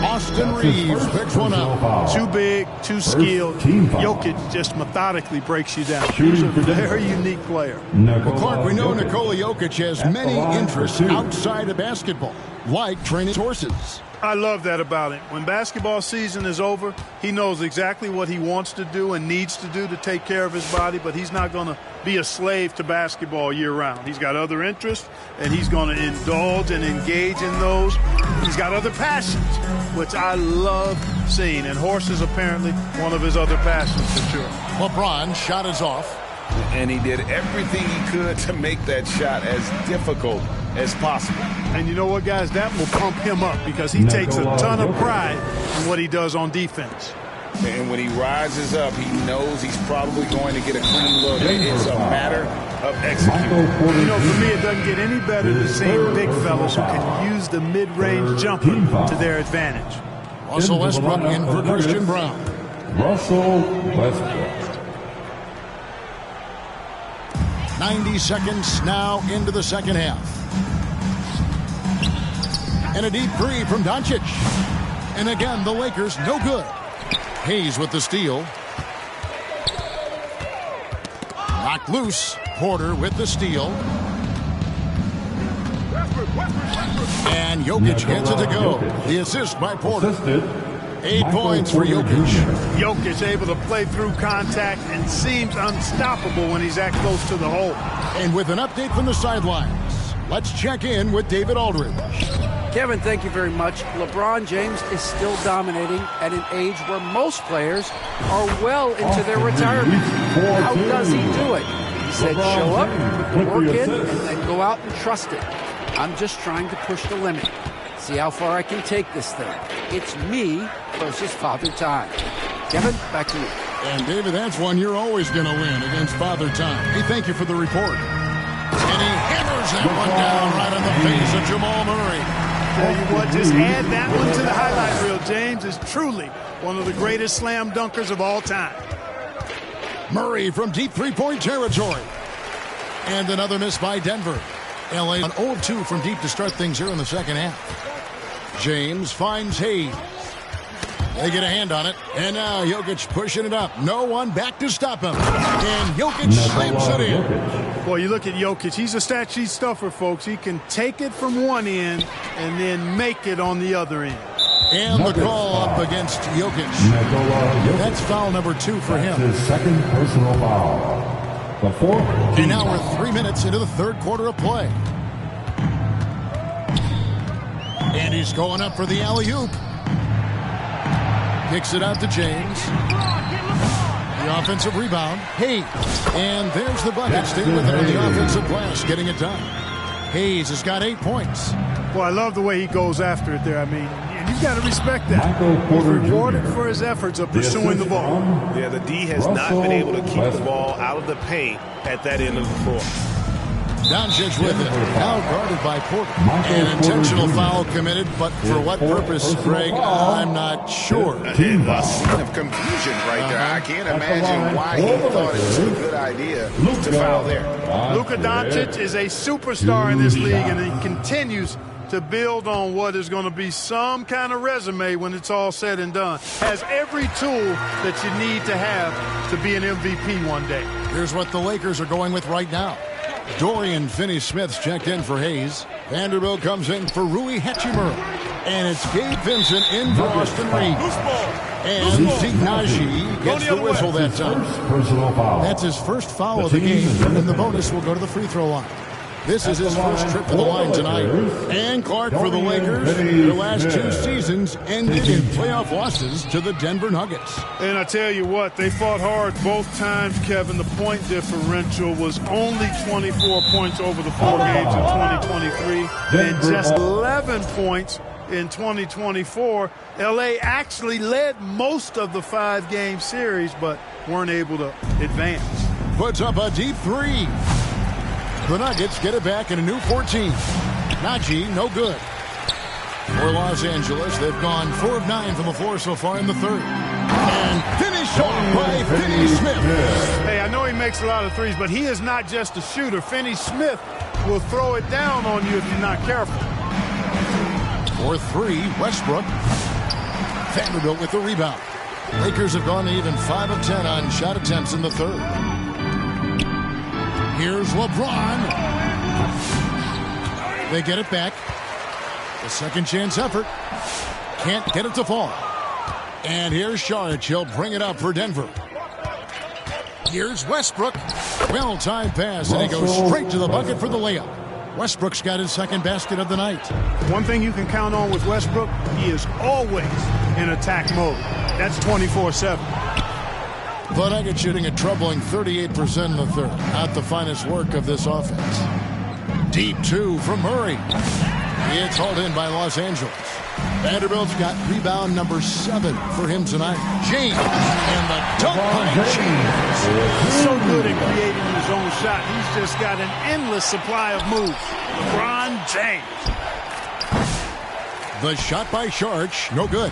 Austin Reeves picks one up. Too big, too skilled. Jokic just methodically breaks you down. He's a very unique player. Well, Clark, we know Nikola Jokic has many interests outside of basketball, like training horses. I love that about him. When basketball season is over, he knows exactly what he wants to do and needs to do to take care of his body, but he's not going to be a slave to basketball year-round. He's got other interests, and he's going to indulge and engage in those. He's got other passions, which I love seeing, and horses apparently one of his other passions for sure. LeBron's shot is off. And he did everything he could to make that shot as difficult as possible. And you know what, guys? That will pump him up because he takes a ton of pride in what he does on defense. And when he rises up, he knows he's probably going to get a clean look. It's a matter of executing. You know, for me, it doesn't get any better than seeing big fellas who can use the mid-range jumper to their advantage. Russell Westbrook in for Christian Brown. Russell Westbrook. 90 seconds now into the second half. And a deep three from Doncic. And again, the Lakers no good. Hayes with the steal. Knocked loose. Porter with the steal. And Jokic gets it to go. The assist by Porter. 8 points for Jokic. Jokic able to play through contact and seems unstoppable when he's that close to the hole. And with an update from the sidelines, let's check in with David Aldridge. Kevin, thank you very much. LeBron James is still dominating at an age where most players are well into their retirement. How does he do it? He said show up, put the work in, and then go out and trust it. I'm just trying to push the limit. See how far I can take this thing. It's me versus Father Time. Kevin, back to you. And David, that's one you're always going to win against Father Time. Hey, thank you for the report. And he hammers that one down right on the face of Jamal Murray. Tell you what, just add that one to the highlight reel. James is truly one of the greatest slam dunkers of all time. Murray from deep three-point territory. And another miss by Denver. LA on 0-2 from deep to start things here in the second half. James finds Hayes. They get a hand on it. And now Jokic pushing it up. No one back to stop him. And Jokic slams it in. Boy, you look at Jokic. He's a stat sheet stuffer, folks. He can take it from one end and then make it on the other end. And the call up against Jokic. That's foul number 2 for him. His second personal foul. The fourth. And now we're 3 minutes into the third quarter of play. And he's going up for the alley-oop. Kicks it out to James. The offensive rebound. Hayes. And there's the bucket. Stay with it on the offensive glass, getting it done. Hayes has got 8 points. Well, I love the way he goes after it there. I mean, you've got to respect that. He's rewarded for his efforts of pursuing the ball. Yeah, the D has not been able to keep the ball out of the paint at that end of the floor. Doncic with it. Now guarded by Porter. An intentional foul committed, but for what purpose, Greg, I'm not sure. A scene of confusion right there. I can't imagine why he thought it was a good idea to foul there. Luka Doncic is a superstar in this league, and he continues to build on what is going to be some kind of resume when it's all said and done. Has every tool that you need to have to be an MVP one day. Here's what the Lakers are going with right now. Dorian Finney-Smith's checked in for Hayes. Vanderbilt comes in for Rui Hachimura. And it's Gabe Vincent in for Austin Reeves. And Zeke Naji gets the whistle that time. That's his first foul of the game, and the bonus will go to the free throw line. This is his first trip to the line tonight. And Clark for the Lakers. Their last 2 seasons ended in playoff losses to the Denver Nuggets. And I tell you what, they fought hard both times, Kevin. The point differential was only 24 points over the 4 games in 2023 and just 11 points in 2024. LA actually led most of the 5-game series, but weren't able to advance. Puts up a deep 3. The Nuggets get it back in a new 14. Naji, no good. For Los Angeles, they've gone 4 of 9 from the floor so far in the third. And finished off by Finney-Smith. Hey, I know he makes a lot of threes, but he is not just a shooter. Finney-Smith will throw it down on you if you're not careful. For 3, Westbrook. Vanderbilt with the rebound. Lakers have gone to even 5 of 10 on shot attempts in the third. Here's LeBron. They get it back. The second chance effort. Can't get it to fall. And here's Saric. He'll bring it up for Denver. Here's Westbrook. Well-timed pass, and he goes straight to the bucket for the layup. Westbrook's got his second basket of the night. One thing you can count on with Westbrook, he is always in attack mode. That's 24/7. The Nuggets shooting a troubling 38% in the third. Not the finest work of this offense. Deep 2 from Murray. It's hauled in by Los Angeles. Vanderbilt's got rebound number 7 for him tonight. James and the dunk by James. He's so good at creating his own shot. He's just got an endless supply of moves. LeBron James. The shot by Sharch, no good.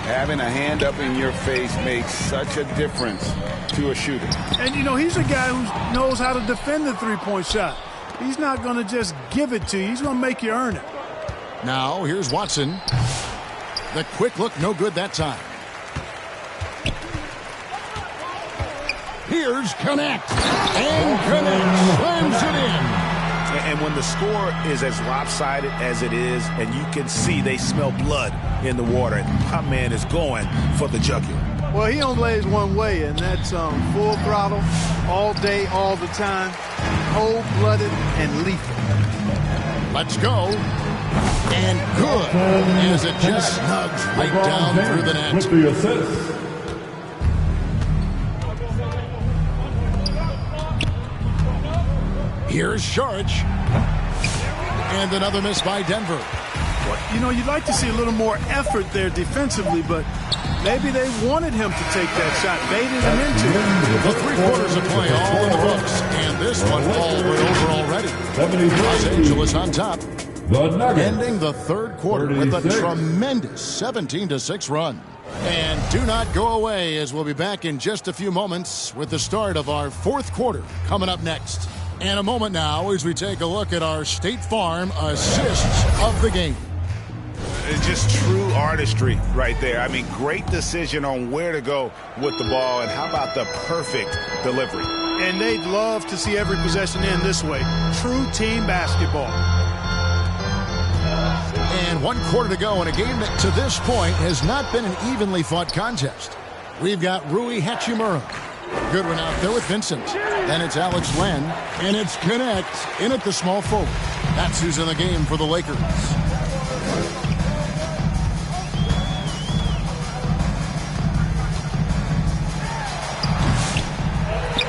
Having a hand up in your face makes such a difference to a shooter. And, you know, he's a guy who knows how to defend the three-point shot. He's not going to just give it to you. He's going to make you earn it. Now, here's Watson. The quick look, no good that time. Here's Connect. And Connect slams it in. And when the score is as lopsided as it is, and you can see they smell blood in the water, my man is going for the jugular. Well, he only lays one way, and that's full throttle, all day, all the time, cold-blooded and lethal. Let's go. And good, as it just snugs right down through the net. With the assist. Here's Sharch. And another miss by Denver. Well, you know, you'd like to see a little more effort there defensively, but maybe they wanted him to take that shot, baited him into it. The 3 quarters of play all in the books, and this one all over already. Los Angeles on top. Ending the 3rd quarter with a tremendous 17-6 run. And do not go away, as we'll be back in just a few moments with the start of our 4th quarter coming up next. And a moment now as we take a look at our State Farm assists of the game. It's just true artistry right there. I mean, great decision on where to go with the ball, and how about the perfect delivery? And they'd love to see every possession end this way. True team basketball. And 1 quarter to go in a game that to this point has not been an evenly fought contest. We've got Rui Hachimura. Good one out there with Vincent. Then it's Alex Len. And it's Connect in at the small forward. That's who's in the game for the Lakers.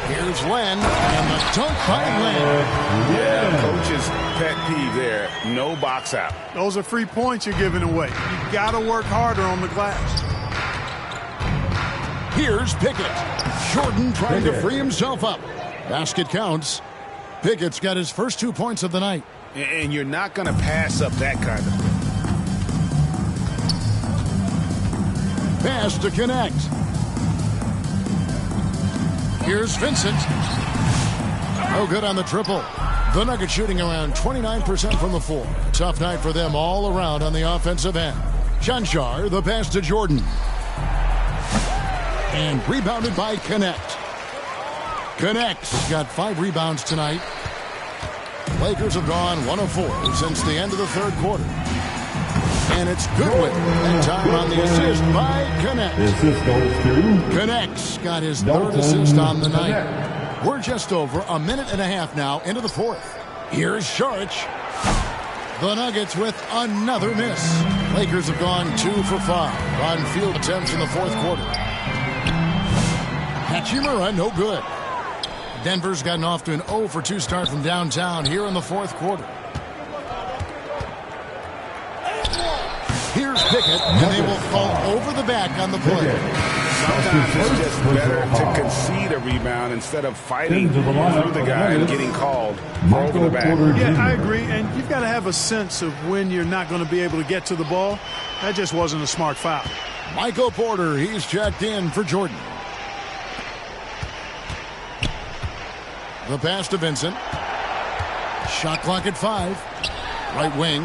Here's Len. And the dunk by Len. Yeah, coach's pet peeve there. No box out. Those are free points you're giving away. You've got to work harder on the glass. Here's Pickett. Jordan trying to free himself up. Basket counts. Pickett's got his first 2 points of the night. And you're not going to pass up that kind of thing. Pass to Connect. Here's Vincent. No good on the triple. The Nuggets shooting around 29% from the floor. Tough night for them all around on the offensive end. Janshar, the pass to Jordan. And rebounded by Connect. Connect's got 5 rebounds tonight. Lakers have gone 1 of 4 since the end of the 3rd quarter. And it's Goodwin. And time on the assist by Connect. The assist goes to Connect's got his 3rd assist on the night. We're just over a minute and a half now into the 4th. Here's Sharch. The Nuggets with another miss. Lakers have gone 2 for 5 on field attempts in the 4th quarter. Hachimura, no good. Denver's gotten off to an 0 for 2 start from downtown here in the 4th quarter. Here's Pickett, and they will fall over the back on the play. Sometimes it's just better to concede a rebound instead of fighting through the guy and getting called for over the back. Yeah, I agree, and you've got to have a sense of when you're not going to be able to get to the ball. That just wasn't a smart foul. Michael Porter, he's checked in for Jordan. The pass to Vincent. Shot clock at 5. Right wing.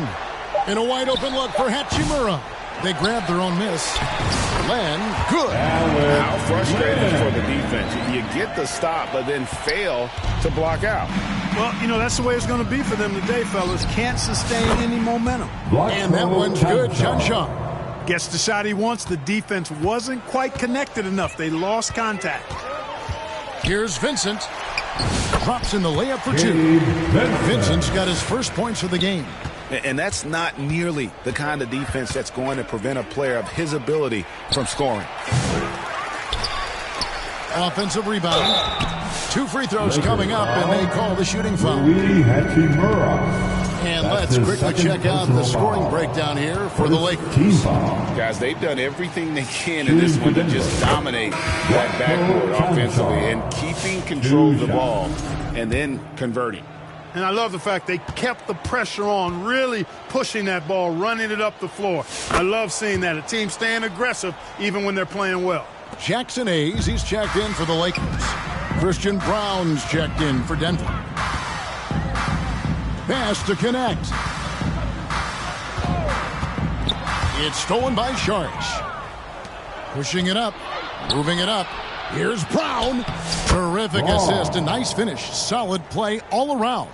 And a wide open look for Hachimura. They grab their own miss. Len, good. How frustrating for the defense. You get the stop, but then fail to block out. Well, you know, that's the way it's going to be for them today, fellas. Can't sustain any momentum. And that one's good. Janshar gets the shot he wants. The defense wasn't quite connected enough. They lost contact. Here's Vincent. Drops in the layup for 2. Vincent's got his first points of the game. And that's not nearly the kind of defense that's going to prevent a player of his ability from scoring. Offensive rebound. 2 free throws coming up, and they call the shooting foul. And let's quickly check out the scoring breakdown here for the Lakers. Guys, they've done everything they can in this one to just dominate that backcourt offensively and keeping control of the ball and then converting. And I love the fact they kept the pressure on, really pushing that ball, running it up the floor. I love seeing that. A team staying aggressive even when they're playing well. Jackson Hayes, he's checked in for the Lakers. Christian Brown's checked in for Denver. Pass to connect. It's stolen by Sharks. Pushing it up, moving it up. Here's Brown. Terrific assist, a nice finish. Solid play all around.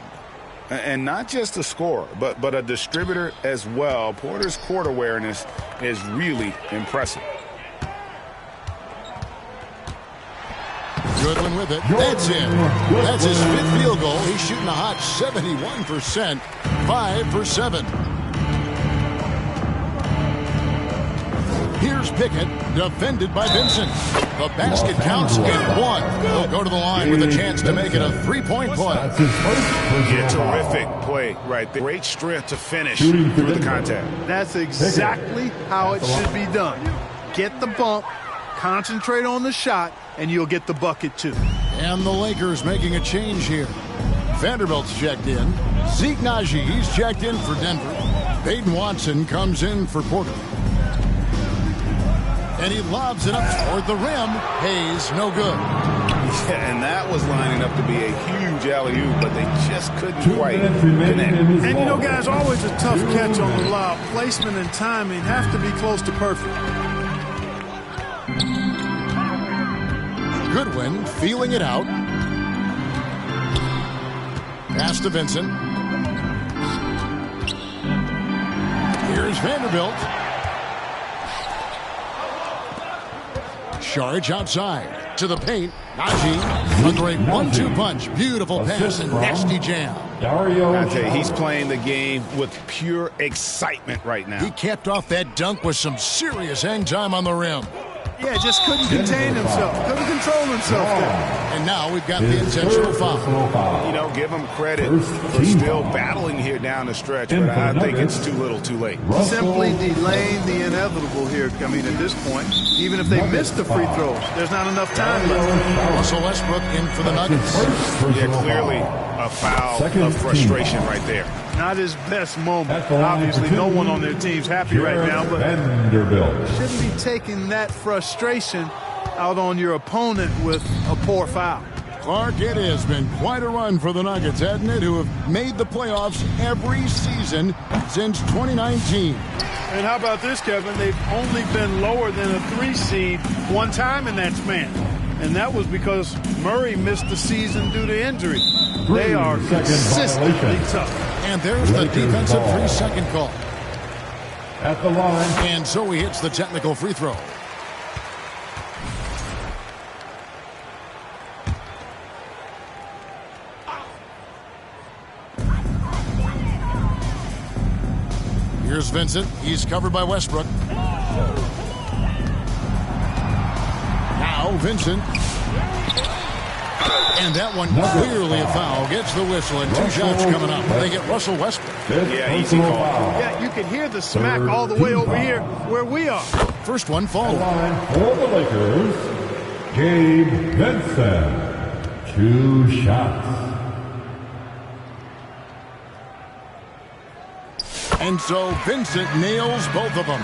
And not just a scorer, but a distributor as well. Porter's court awareness is really impressive. Goodwin with it. That's in. That's his 5th field goal. He's shooting a hot 71%. 5 for 7. Here's Pickett, defended by Vincent. The basket counts and 1. He'll go to the line with a chance to make it a 3-point play. Yeah, terrific play right there. Great strength to finish through the contact. That's exactly how it should be done. Get the bump, concentrate on the shot, and you'll get the bucket too. And the Lakers making a change here. Vanderbilt's checked in. Zeke Naji, he's checked in for Denver. Peyton Watson comes in for Porter. And he lobs it up toward the rim. Hayes, no good. Yeah, and that was lining up to be a huge alley-oop, but they just couldn't quite connect. And you know, guys, always a tough catch on the lob. Placement and timing have to be close to perfect. Goodwin feeling it out. Pass to Vincent. Here's Vanderbilt. Charge outside to the paint. Najee, a great 1-2 punch. Beautiful pass and nasty jam. I tell you, he's playing the game with pure excitement right now. He capped off that dunk with some serious hang time on the rim. Yeah, just couldn't contain himself. Couldn't control himself there. And now we've got the intentional foul. You know, give him credit for still battling here down the stretch, but I think it's too little too late. Simply delaying the inevitable here. I mean, at this point, even if they miss the free throws, there's not enough time left. Russell Westbrook in for the Nuggets. Yeah, clearly a foul of frustration right there. Not his best moment. Obviously, no one on their team's happy right now, but shouldn't be taking that frustration out on your opponent with a poor foul. Clark, it has been quite a run for the Nuggets, hasn't it, who have made the playoffs every season since 2019. And how about this, Kevin? They've only been lower than a 3 seed one time in that span. And that was because Murray missed the season due to injury. They are consistently tough. And there's the defensive 3-second call. At the line. And so he hits the technical free throw. Here's Vincent. He's covered by Westbrook. Now Vincent. And that one clearly a foul. Gets the whistle and 2 shots coming up. They get Russell Westbrook. Yeah, easy call. Yeah, you can hear the smack all the way over here where we are. First one falls. For the Lakers, Gabe Vincent. 2 shots. And so Vincent nails both of them.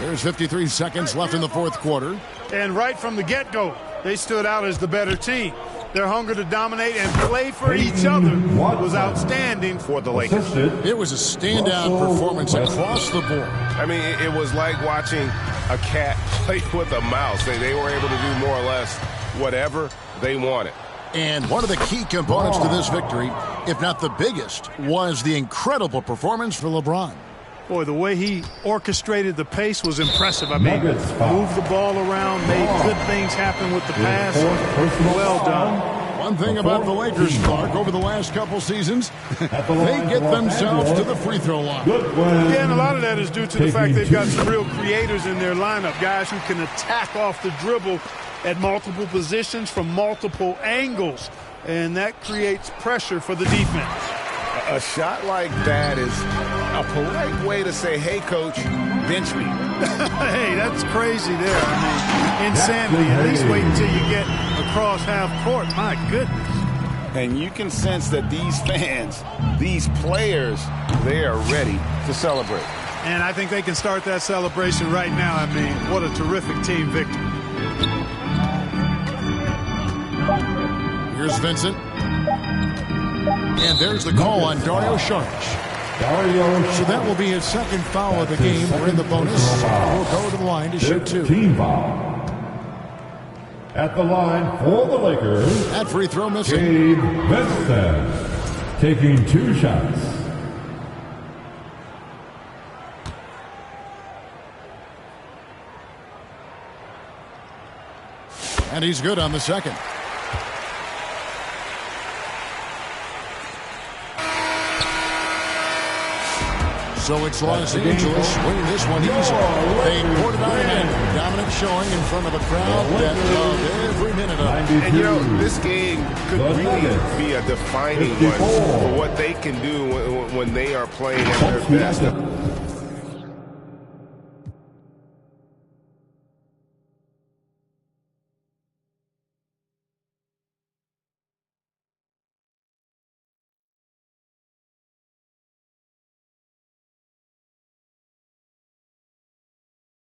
There's 53 seconds left in the 4th quarter. And right from the get-go, they stood out as the better team. Their hunger to dominate and play for each other was outstanding for the Lakers. It was a standout performance across the board. I mean, it was like watching a cat play with a mouse. They were able to do more or less whatever they wanted. And one of the key components to this victory, if not the biggest, was the incredible performance for LeBron. Boy, the way he orchestrated the pace was impressive. I mean, moved the ball around, made good things happen with the pass. Well done. One thing about the Lakers, Clark, over the last couple seasons, they get themselves to the free throw line. Yeah, and a lot of that is due to the fact they've got some real creators in their lineup, guys who can attack off the dribble at multiple positions from multiple angles, and that creates pressure for the defense. A shot like that is a polite way to say, hey, coach, bench me. Hey, that's crazy there. I mean, insanity. At least wait until you get across half court. My goodness. And you can sense that these fans, these players, they are ready to celebrate. And I think they can start that celebration right now. I mean, what a terrific team victory. Here's Vincent. And there's the call on Dario Saric. So that will be his second foul of the game. We're in the bonus. We'll go to the line to shoot 2. Team foul. At the line for the Lakers. That free throw missing. Gabe Vincent taking 2 shots. And he's good on the second. So it's Los Angeles winning this one easily. They poured it on in. Dominant showing in front of a crowd that loved every minute of it. And, you know, this game could really be a defining one for what they can do when they are playing at their best.